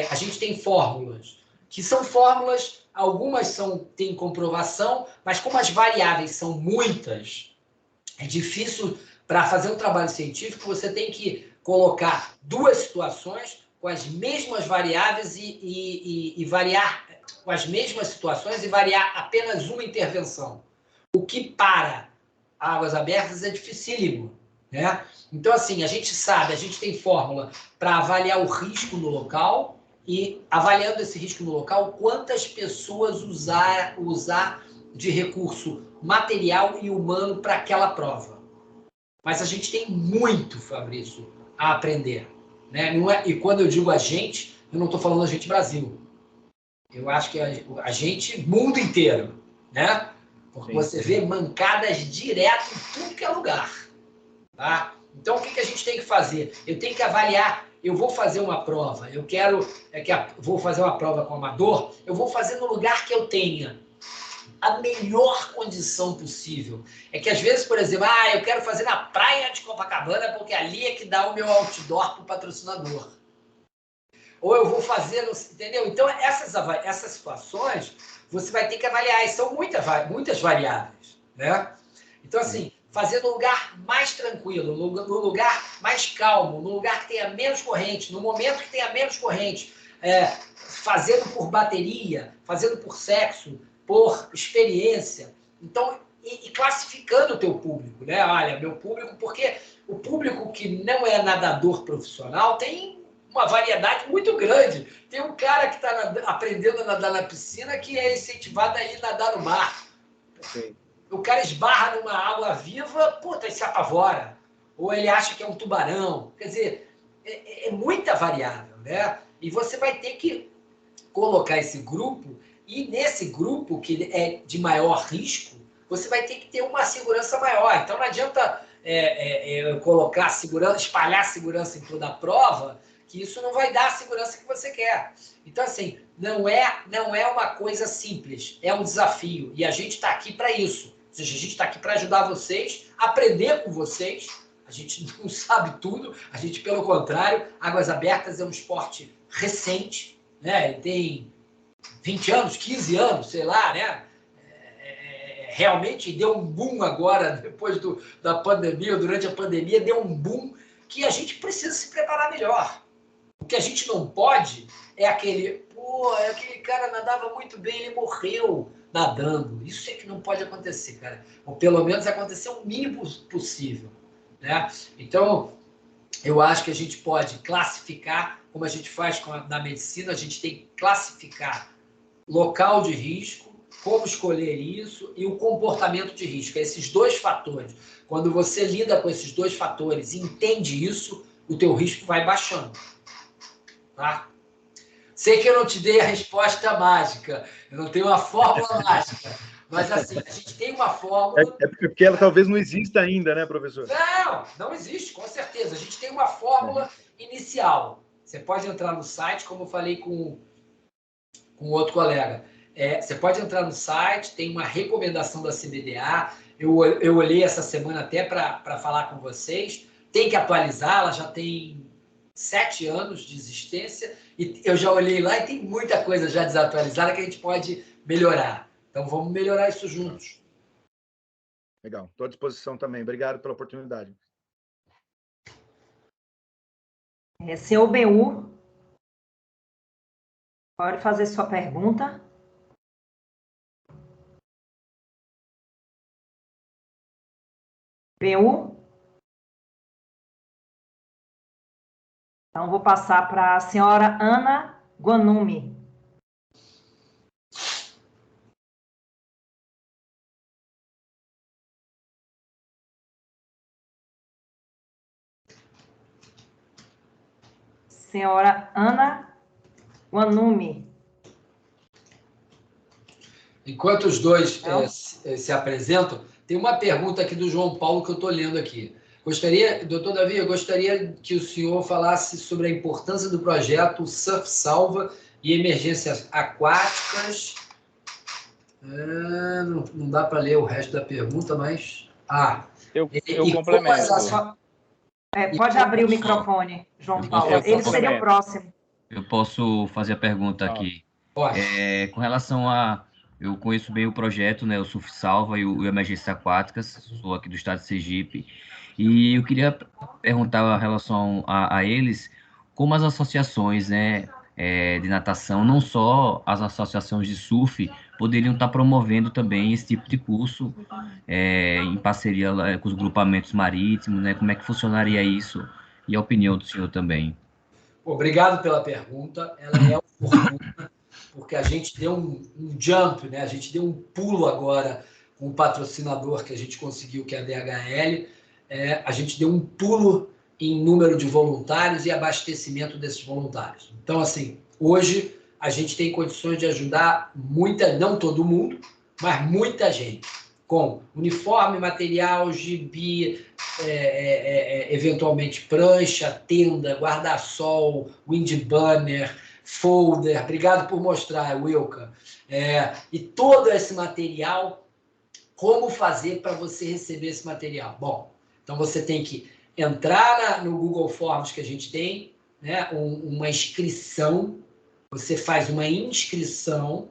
[SPEAKER 3] A gente tem fórmulas, que são fórmulas, algumas têm comprovação, mas como as variáveis são muitas, é difícil. Para fazer um trabalho científico, você tem que colocar duas situações com as mesmas variáveis e variar com as mesmas situações e variar apenas uma intervenção. O que para Águas Abertas é dificílimo, né? Então, assim, a gente sabe, a gente tem fórmula para avaliar o risco no local e, avaliando esse risco no local, quantas pessoas usar de recurso material e humano para aquela prova. Mas a gente tem muito, Fabrício, a aprender. Né? E quando eu digo a gente, eu não estou falando a gente Brasil. Eu acho que a gente, mundo inteiro. Né? Porque você vê mancadas direto em tudo que é lugar. Tá? Então, o que a gente tem que fazer? Eu tenho que avaliar. Eu vou fazer uma prova. Vou fazer uma prova com amador. Eu vou fazer no lugar que eu tenha a melhor condição possível. É que, às vezes, por exemplo, eu quero fazer na praia de Copacabana porque ali é que dá o meu outdoor para o patrocinador. Ou eu vou fazer, entendeu? Então, essas situações, você vai ter que avaliar. E são muitas variáveis. Né? Então, assim, fazer no lugar mais tranquilo, no lugar mais calmo, no lugar que tenha menos corrente, no momento que tenha menos corrente, fazendo por bateria, fazendo por sexo, por experiência. Então, e classificando o teu público, né? Olha, meu público, porque o público que não é nadador profissional tem uma variedade muito grande. Tem um cara que está aprendendo a nadar na piscina que é incentivado a ir nadar no mar. Sim. O cara esbarra numa água viva, puta, ele se apavora. Ou ele acha que é um tubarão. Quer dizer, é muita variável, né? E você vai ter que colocar esse grupo. E nesse grupo, que é de maior risco, você vai ter que ter uma segurança maior. Então, não adianta colocar segurança, espalhar segurança em toda a prova, que isso não vai dar a segurança que você quer. Então, assim, não é uma coisa simples, é um desafio. E a gente está aqui para isso. Ou seja, a gente está aqui para ajudar vocês, aprender com vocês. A gente não sabe tudo, a gente, pelo contrário, Águas Abertas é um esporte recente, né? Ele tem 20 anos, 15 anos, sei lá, né? Realmente deu um boom agora, depois da pandemia, ou durante a pandemia, deu um boom que a gente precisa se preparar melhor. O que a gente não pode é aquele cara nadava muito bem, ele morreu nadando. Isso é que não pode acontecer, cara. Ou pelo menos acontecer o mínimo possível, né? Então, eu acho que a gente pode classificar, como a gente faz na medicina, a gente tem que classificar local de risco, como escolher isso e o comportamento de risco. Esses dois fatores. Quando você lida com esses dois fatores e entende isso, o teu risco vai baixando. Tá? Sei que eu não te dei a resposta mágica, eu não tenho uma fórmula mágica, mas assim, a gente tem uma fórmula...
[SPEAKER 14] É porque ela talvez não exista ainda, né, professor?
[SPEAKER 3] Não existe, com certeza. A gente tem uma fórmula inicial. Você pode entrar no site, como eu falei com outro colega. Você pode entrar no site, tem uma recomendação da CBDA. Eu olhei essa semana até para falar com vocês. Tem que atualizar, ela já tem 7 anos de existência. E eu já olhei lá e tem muita coisa já desatualizada que a gente pode melhorar. Então, vamos melhorar isso juntos.
[SPEAKER 14] Legal, estou à disposição também. Obrigado pela oportunidade.
[SPEAKER 1] Senhor BU, pode fazer sua pergunta. BU? Então, vou passar para a senhora Ana Guanumi. Senhora Ana Guanumi.
[SPEAKER 3] Enquanto os dois se apresentam, tem uma pergunta aqui do João Paulo que eu estou lendo aqui. Doutor Davi, eu gostaria que o senhor falasse sobre a importância do projeto Surf Salva e emergências aquáticas. Não dá para ler o resto da pergunta, mas...
[SPEAKER 12] Eu complemento.
[SPEAKER 1] Pode abrir o microfone, João Paulo. Ele seria o próximo.
[SPEAKER 15] Eu posso fazer a pergunta aqui. Com relação a... Eu conheço bem o projeto, né, o Surf Salva e o Emergências Aquáticas, sou aqui do estado de Sergipe, e eu queria perguntar em relação a eles, como as associações, né, de natação, não só as associações de surf, poderiam estar promovendo também esse tipo de curso em parceria com os grupamentos marítimos, né, como é que funcionaria isso, e a opinião do senhor também.
[SPEAKER 3] Obrigado pela pergunta, ela é oportuna, porque a gente deu um jump, né? A gente deu um pulo agora com o patrocinador que a gente conseguiu, que é a DHL. A gente deu um pulo em número de voluntários e abastecimento desses voluntários. Então, assim, hoje a gente tem condições de ajudar não todo mundo, mas muita gente, com uniforme, material, gibi, eventualmente prancha, tenda, guarda-sol, wind banner, folder. Obrigado por mostrar, Wilka. E todo esse material, como fazer para você receber esse material? Bom, então você tem que entrar no Google Forms que a gente tem, né, uma inscrição, você faz uma inscrição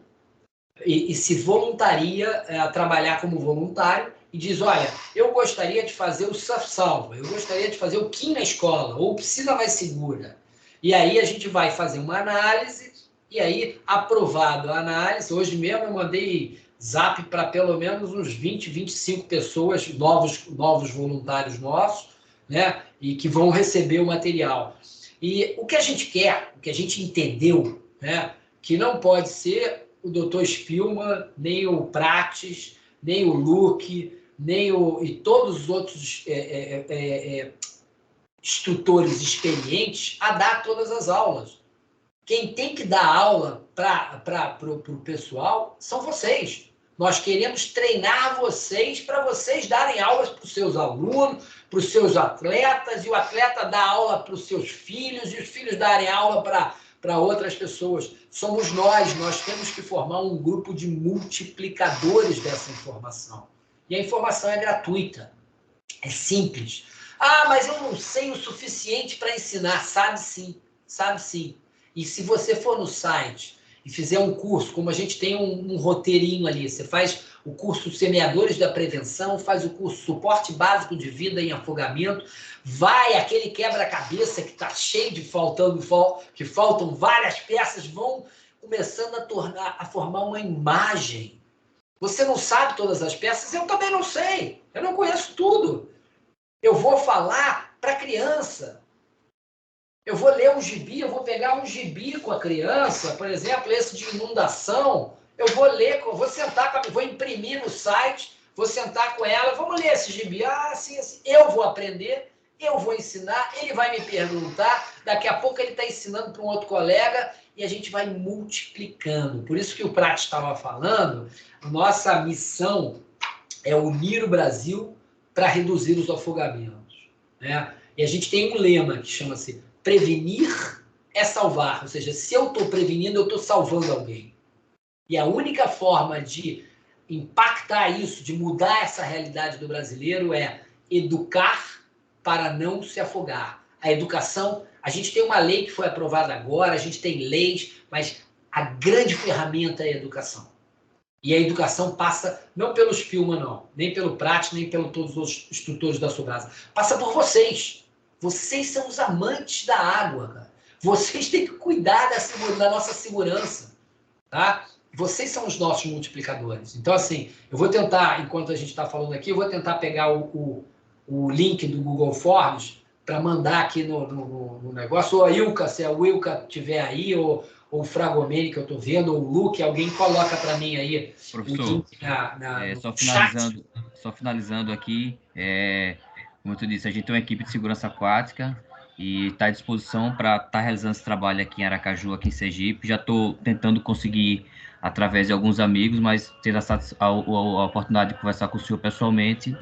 [SPEAKER 3] e se voluntaria a trabalhar como voluntário e diz, olha, eu gostaria de fazer o Surf Salva, eu gostaria de fazer o Kim na escola, ou Piscina Mais Segura. E aí a gente vai fazer uma análise, e aí, aprovado a análise, hoje mesmo eu mandei zap para pelo menos uns 20, 25 pessoas, novos voluntários nossos, né, e que vão receber o material. E o que a gente quer, o que a gente entendeu, né, que não pode ser o Dr. Spilman, nem o Prates, nem o Luke, e todos os outros instrutores experientes a dar todas as aulas. Quem tem que dar aula para o pessoal são vocês. Nós queremos treinar vocês para vocês darem aulas para os seus alunos, para os seus atletas, e o atleta dá aula para os seus filhos, e os filhos darem aula para outras pessoas. Somos nós temos que formar um grupo de multiplicadores dessa informação. E a informação é gratuita, é simples. Mas eu não sei o suficiente para ensinar. Sabe sim. E se você for no site e fizer um curso, como a gente tem um roteirinho ali, você faz o curso Semeadores da Prevenção, faz o curso Suporte Básico de Vida em Afogamento, vai aquele quebra-cabeça que está cheio de que faltam várias peças, vão começando a formar uma imagem. Você não sabe todas as peças, eu também não sei, eu não conheço tudo. Eu vou falar para a criança. Eu vou ler um gibi, eu vou pegar um gibi com a criança, por exemplo, esse de inundação, eu vou ler, vou sentar vou imprimir no site, vou sentar com ela, vamos ler esse gibi. Assim, eu vou aprender, eu vou ensinar, ele vai me perguntar, daqui a pouco ele está ensinando para um outro colega e a gente vai multiplicando. Por isso que o Prat estava falando, a nossa missão é unir o Brasil para reduzir os afogamentos, né? E a gente tem um lema que chama-se prevenir é salvar, ou seja, se eu estou prevenindo, eu estou salvando alguém. E a única forma de impactar isso, de mudar essa realidade do brasileiro é educar para não se afogar. A educação, a gente tem uma lei que foi aprovada agora, a gente tem leis, mas a grande ferramenta é a educação. E a educação passa não pelos Spilman, não, nem pelo Prat, nem pelos todos os instrutores da Sobrasa. Passa por vocês. Vocês são os amantes da água, cara. Vocês têm que cuidar da nossa segurança, tá? Vocês são os nossos multiplicadores. Então, assim, eu vou tentar, enquanto a gente está falando aqui, eu vou tentar pegar o link do Google Forms para mandar aqui no negócio. Ou a Ilka, se a Wilka estiver aí, ou o Fragomeni, que eu estou vendo, ou o Luke, alguém coloca para mim aí.
[SPEAKER 15] Professor, só finalizando aqui, como tu disse, a gente tem uma equipe de segurança aquática e está à disposição para estar realizando esse trabalho aqui em Aracaju, aqui em Sergipe. Já estou tentando conseguir através de alguns amigos, mas ter a oportunidade de conversar com o senhor pessoalmente,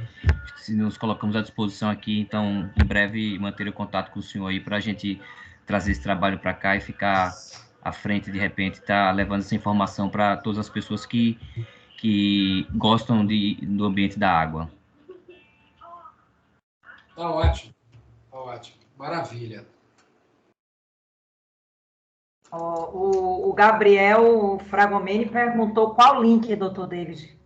[SPEAKER 15] se nos colocamos à disposição aqui, então, em breve, manter o contato com o senhor aí para a gente trazer esse trabalho para cá e ficar à frente, de repente, tá levando essa informação para todas as pessoas que gostam do ambiente da água.
[SPEAKER 3] Tá ótimo, maravilha.
[SPEAKER 1] O Gabriel Fragomeni perguntou qual link, doutor David?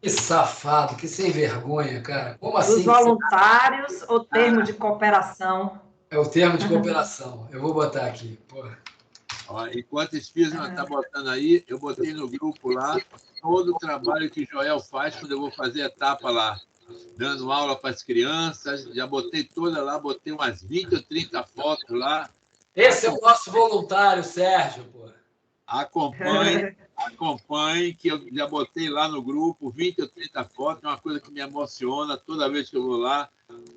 [SPEAKER 3] Que safado, que sem vergonha, cara. Como assim?
[SPEAKER 1] Os voluntários ou termo de cooperação?
[SPEAKER 3] É o termo de cooperação. Eu vou botar aqui. Porra.
[SPEAKER 9] Ó, enquanto esse Fisma está botando aí, eu botei no grupo lá todo o trabalho que Joel faz quando eu vou fazer etapa lá, dando aula para as crianças. Já botei toda lá, botei umas 20 ou 30 fotos lá.
[SPEAKER 3] Esse é o nosso voluntário, Sérgio. Porra.
[SPEAKER 9] Acompanhe, que eu já botei lá no grupo 20 ou 30 fotos. É uma coisa que me emociona toda vez que eu vou lá,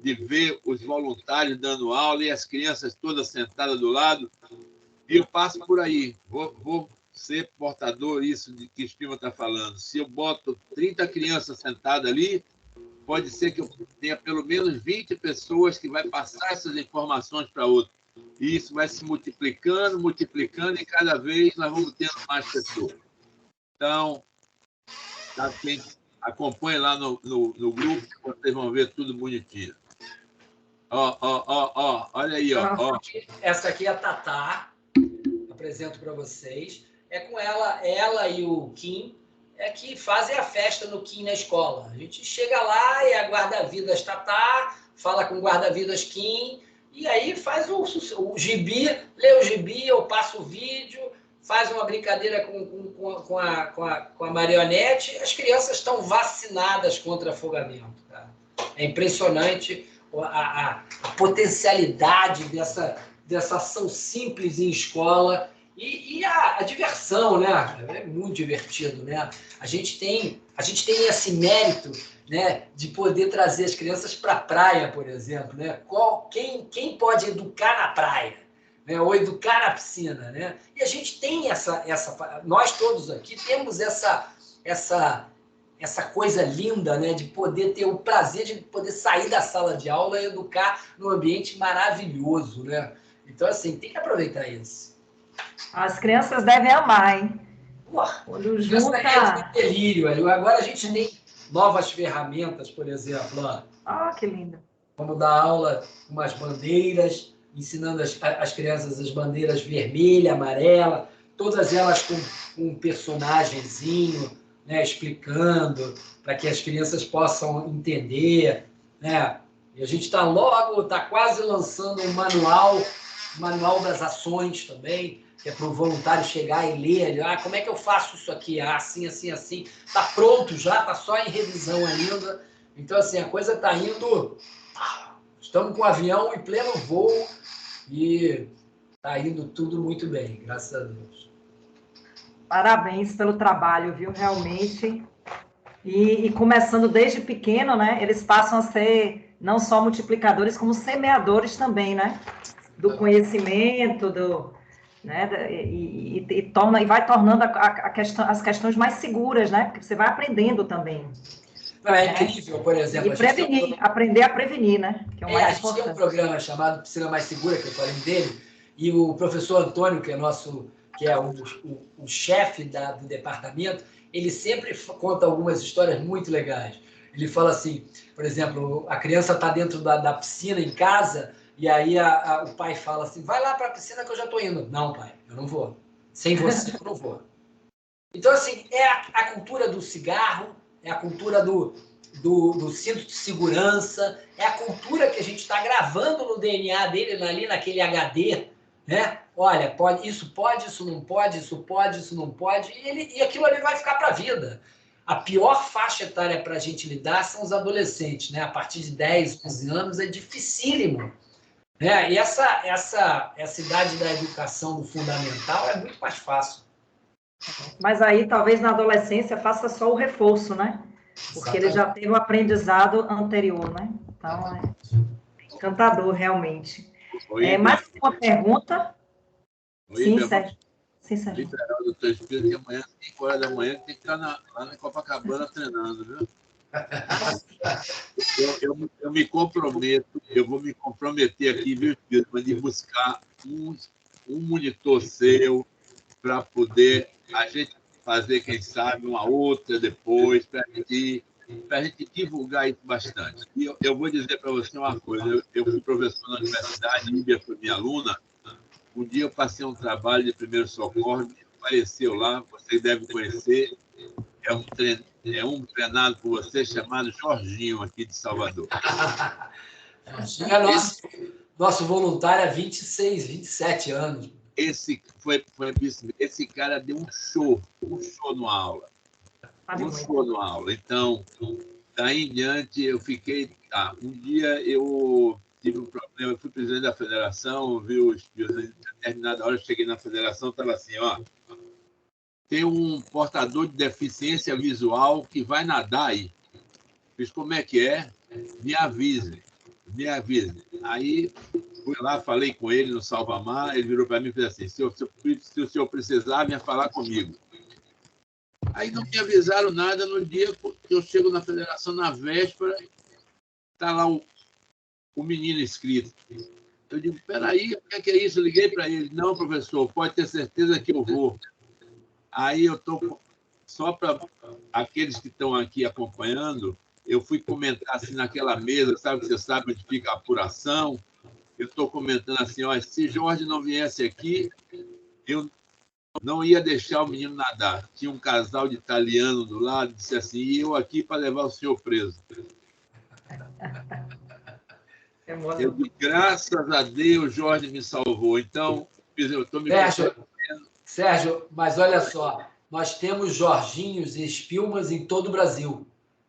[SPEAKER 9] de ver os voluntários dando aula e as crianças todas sentadas do lado. E eu passo por aí, vou ser portador isso de que o Espima está falando. Se eu boto 30 crianças sentadas ali, pode ser que eu tenha pelo menos 20 pessoas que vai passar essas informações para outros. E isso vai se multiplicando, e cada vez nós vamos tendo mais pessoas. Então, quem acompanha lá no grupo, vocês vão ver tudo bonitinho. Olha aí, ó.
[SPEAKER 3] Essa aqui é a Tatá. Apresento para vocês. É com ela e o Kim, que fazem a festa no Kim na escola. A gente chega lá e a guarda-vidas Tatá fala com o guarda-vidas Kim, e aí faz o gibi, lê o gibi, eu passo o vídeo, faz uma brincadeira com a marionete. As crianças estão vacinadas contra afogamento. Tá? É impressionante a potencialidade dessa ação simples em escola e a diversão, né? É muito divertido, né? A gente tem esse mérito, né, de poder trazer as crianças para a praia, por exemplo, né? Quem pode educar na praia, né? Ou educar na piscina, né? E a gente tem nós todos aqui temos essa coisa linda, né, de poder ter o prazer de poder sair da sala de aula e educar num ambiente maravilhoso, né? Então, assim, tem que aproveitar isso.
[SPEAKER 1] As crianças devem amar, hein?
[SPEAKER 3] Quando junta... É delírio. Agora a gente tem novas ferramentas, por exemplo.
[SPEAKER 1] Que lindo.
[SPEAKER 3] Vamos dar aula com umas bandeiras, ensinando as crianças as bandeiras vermelha, amarela, todas elas com um personagemzinho, né, explicando, para que as crianças possam entender, né? E a gente está quase lançando um manual das ações também, que é para o voluntário chegar e ler, como é que eu faço isso aqui? Assim, assim, assim. Está pronto já, está só em revisão ainda. Então, assim, a coisa está indo... Estamos com o avião em pleno voo e está indo tudo muito bem, graças a Deus.
[SPEAKER 1] Parabéns pelo trabalho, viu? Realmente. E começando desde pequeno, né? Eles passam a ser não só multiplicadores, como semeadores também, né? Do conhecimento, né? E vai tornando as questões mais seguras, né? Porque você vai aprendendo também.
[SPEAKER 3] É incrível, por exemplo.
[SPEAKER 1] E aprender a prevenir, né? Que é o mais importante.
[SPEAKER 3] A gente tem um programa chamado Piscina Mais Segura, que eu falei dele, e o professor Antônio, que é o chefe do departamento, ele sempre conta algumas histórias muito legais. Ele fala assim, por exemplo, a criança está dentro da piscina em casa, e aí o pai fala assim, vai lá para a piscina que eu já estou indo. Não, pai, eu não vou. Sem você, eu não vou. Então, assim, é a cultura do cigarro, é a cultura do cinto de segurança, é a cultura que a gente está gravando no DNA dele, ali naquele HD, né? Olha, isso pode, isso não pode, isso pode, isso não pode, e aquilo ali vai ficar para a vida. A pior faixa etária para a gente lidar são os adolescentes, né? A partir de 10, 11 anos é dificílimo. Né? E essa idade da educação do fundamental é muito mais fácil.
[SPEAKER 1] Mas aí, talvez, na adolescência, faça só o reforço, né? Porque ele já teve o aprendizado anterior, né? Então, é encantador, realmente. Mais uma pergunta?
[SPEAKER 9] Oi,
[SPEAKER 1] sim, Sérgio. Sim, Sérgio.
[SPEAKER 9] Liberal do teu espírito, que amanhã, 5 horas da manhã, tem que estar lá na Copacabana treinando, viu? Eu me comprometo, eu vou me comprometer aqui, viu, Espírito, de buscar um monitor seu para poder a gente fazer, quem sabe, uma outra depois, para a gente divulgar isso bastante. E eu vou dizer para você uma coisa, eu fui professor na universidade, Líbia foi minha aluna, um dia eu passei um trabalho de primeiro socorro, apareceu lá, vocês devem conhecer, é um treinado por você chamado Jorginho, aqui de Salvador.
[SPEAKER 3] Jorginho é nosso voluntário há 26, 27 anos.
[SPEAKER 9] Esse cara deu um show numa aula. Então, daí em diante, eu fiquei... um dia eu tive um problema, eu fui presidente da federação, viu, em determinada hora eu cheguei na federação, estava assim, ó, tem um portador de deficiência visual que vai nadar aí. Fiz, como é que é? Me avise. Aí, fui lá, falei com ele no Salvamar, ele virou para mim e fez assim, se o senhor precisar, venha falar comigo. Aí não me avisaram nada no dia que eu chego na federação, na véspera, está lá o menino inscrito. Eu digo, peraí, o que é isso? Eu liguei para ele. Não, professor, pode ter certeza que eu vou. Aí eu estou, só para aqueles que estão aqui acompanhando, eu fui comentar assim naquela mesa, sabe que você sabe onde fica a apuração? Eu estou comentando assim, ó, se Jorge não viesse aqui, eu não ia deixar o menino nadar. Tinha um casal de italiano do lado, disse assim, e eu aqui para levar o senhor preso. Eu digo, graças a Deus, Jorge me salvou. Então, eu estou me...
[SPEAKER 3] Sérgio, mas olha só, nós temos Jorginhos e Spilmans em todo o Brasil.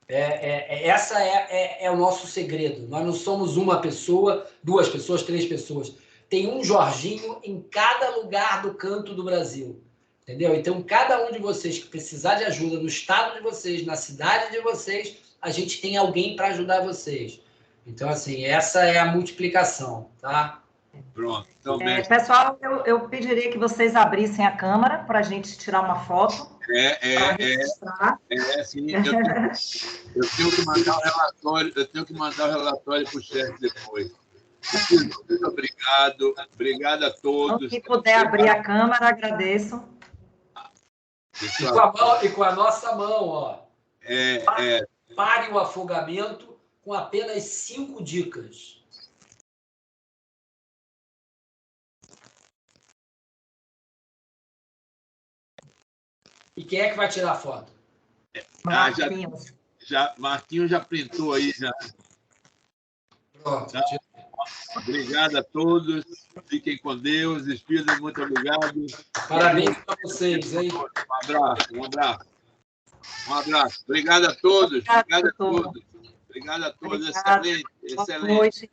[SPEAKER 3] Essa é o nosso segredo. Nós não somos uma pessoa, 2 pessoas, 3 pessoas. Tem um Jorginho em cada lugar do canto do Brasil. Entendeu? Então, cada um de vocês que precisar de ajuda no estado de vocês, na cidade de vocês, a gente tem alguém para ajudar vocês. Então, assim, essa é a multiplicação, tá?
[SPEAKER 9] Pronto. Então,
[SPEAKER 1] pessoal, eu pediria que vocês abrissem a câmera para a gente tirar uma foto.
[SPEAKER 9] Sim. Eu tenho que mandar o relatório para o chefe depois. Muito obrigado. Obrigado a todos.
[SPEAKER 1] Quem puder abrir a câmera, agradeço.
[SPEAKER 3] E com a nossa mão, ó. Pare o afogamento com apenas 5 dicas. E quem é que vai tirar a foto?
[SPEAKER 9] Marquinhos já printou aí, já.
[SPEAKER 3] Pronto.
[SPEAKER 9] Tá? Obrigado a todos. Fiquem com Deus. Espírito, muito obrigado.
[SPEAKER 3] Parabéns para vocês, hein?
[SPEAKER 9] Um abraço. Obrigado a todos. Obrigado a todos. Excelente.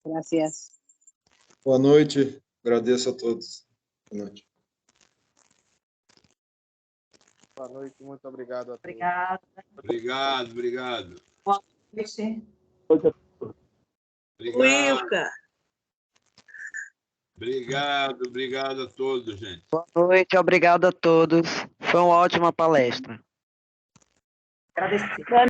[SPEAKER 11] Gracias.
[SPEAKER 8] Boa noite. Agradeço a todos. Boa noite.
[SPEAKER 10] Boa noite, muito obrigado a todos.
[SPEAKER 9] Obrigado.
[SPEAKER 1] Boa noite.
[SPEAKER 9] Obrigado a todos, gente.
[SPEAKER 10] Boa noite, obrigado a todos. Foi uma ótima palestra.
[SPEAKER 1] Agradecido.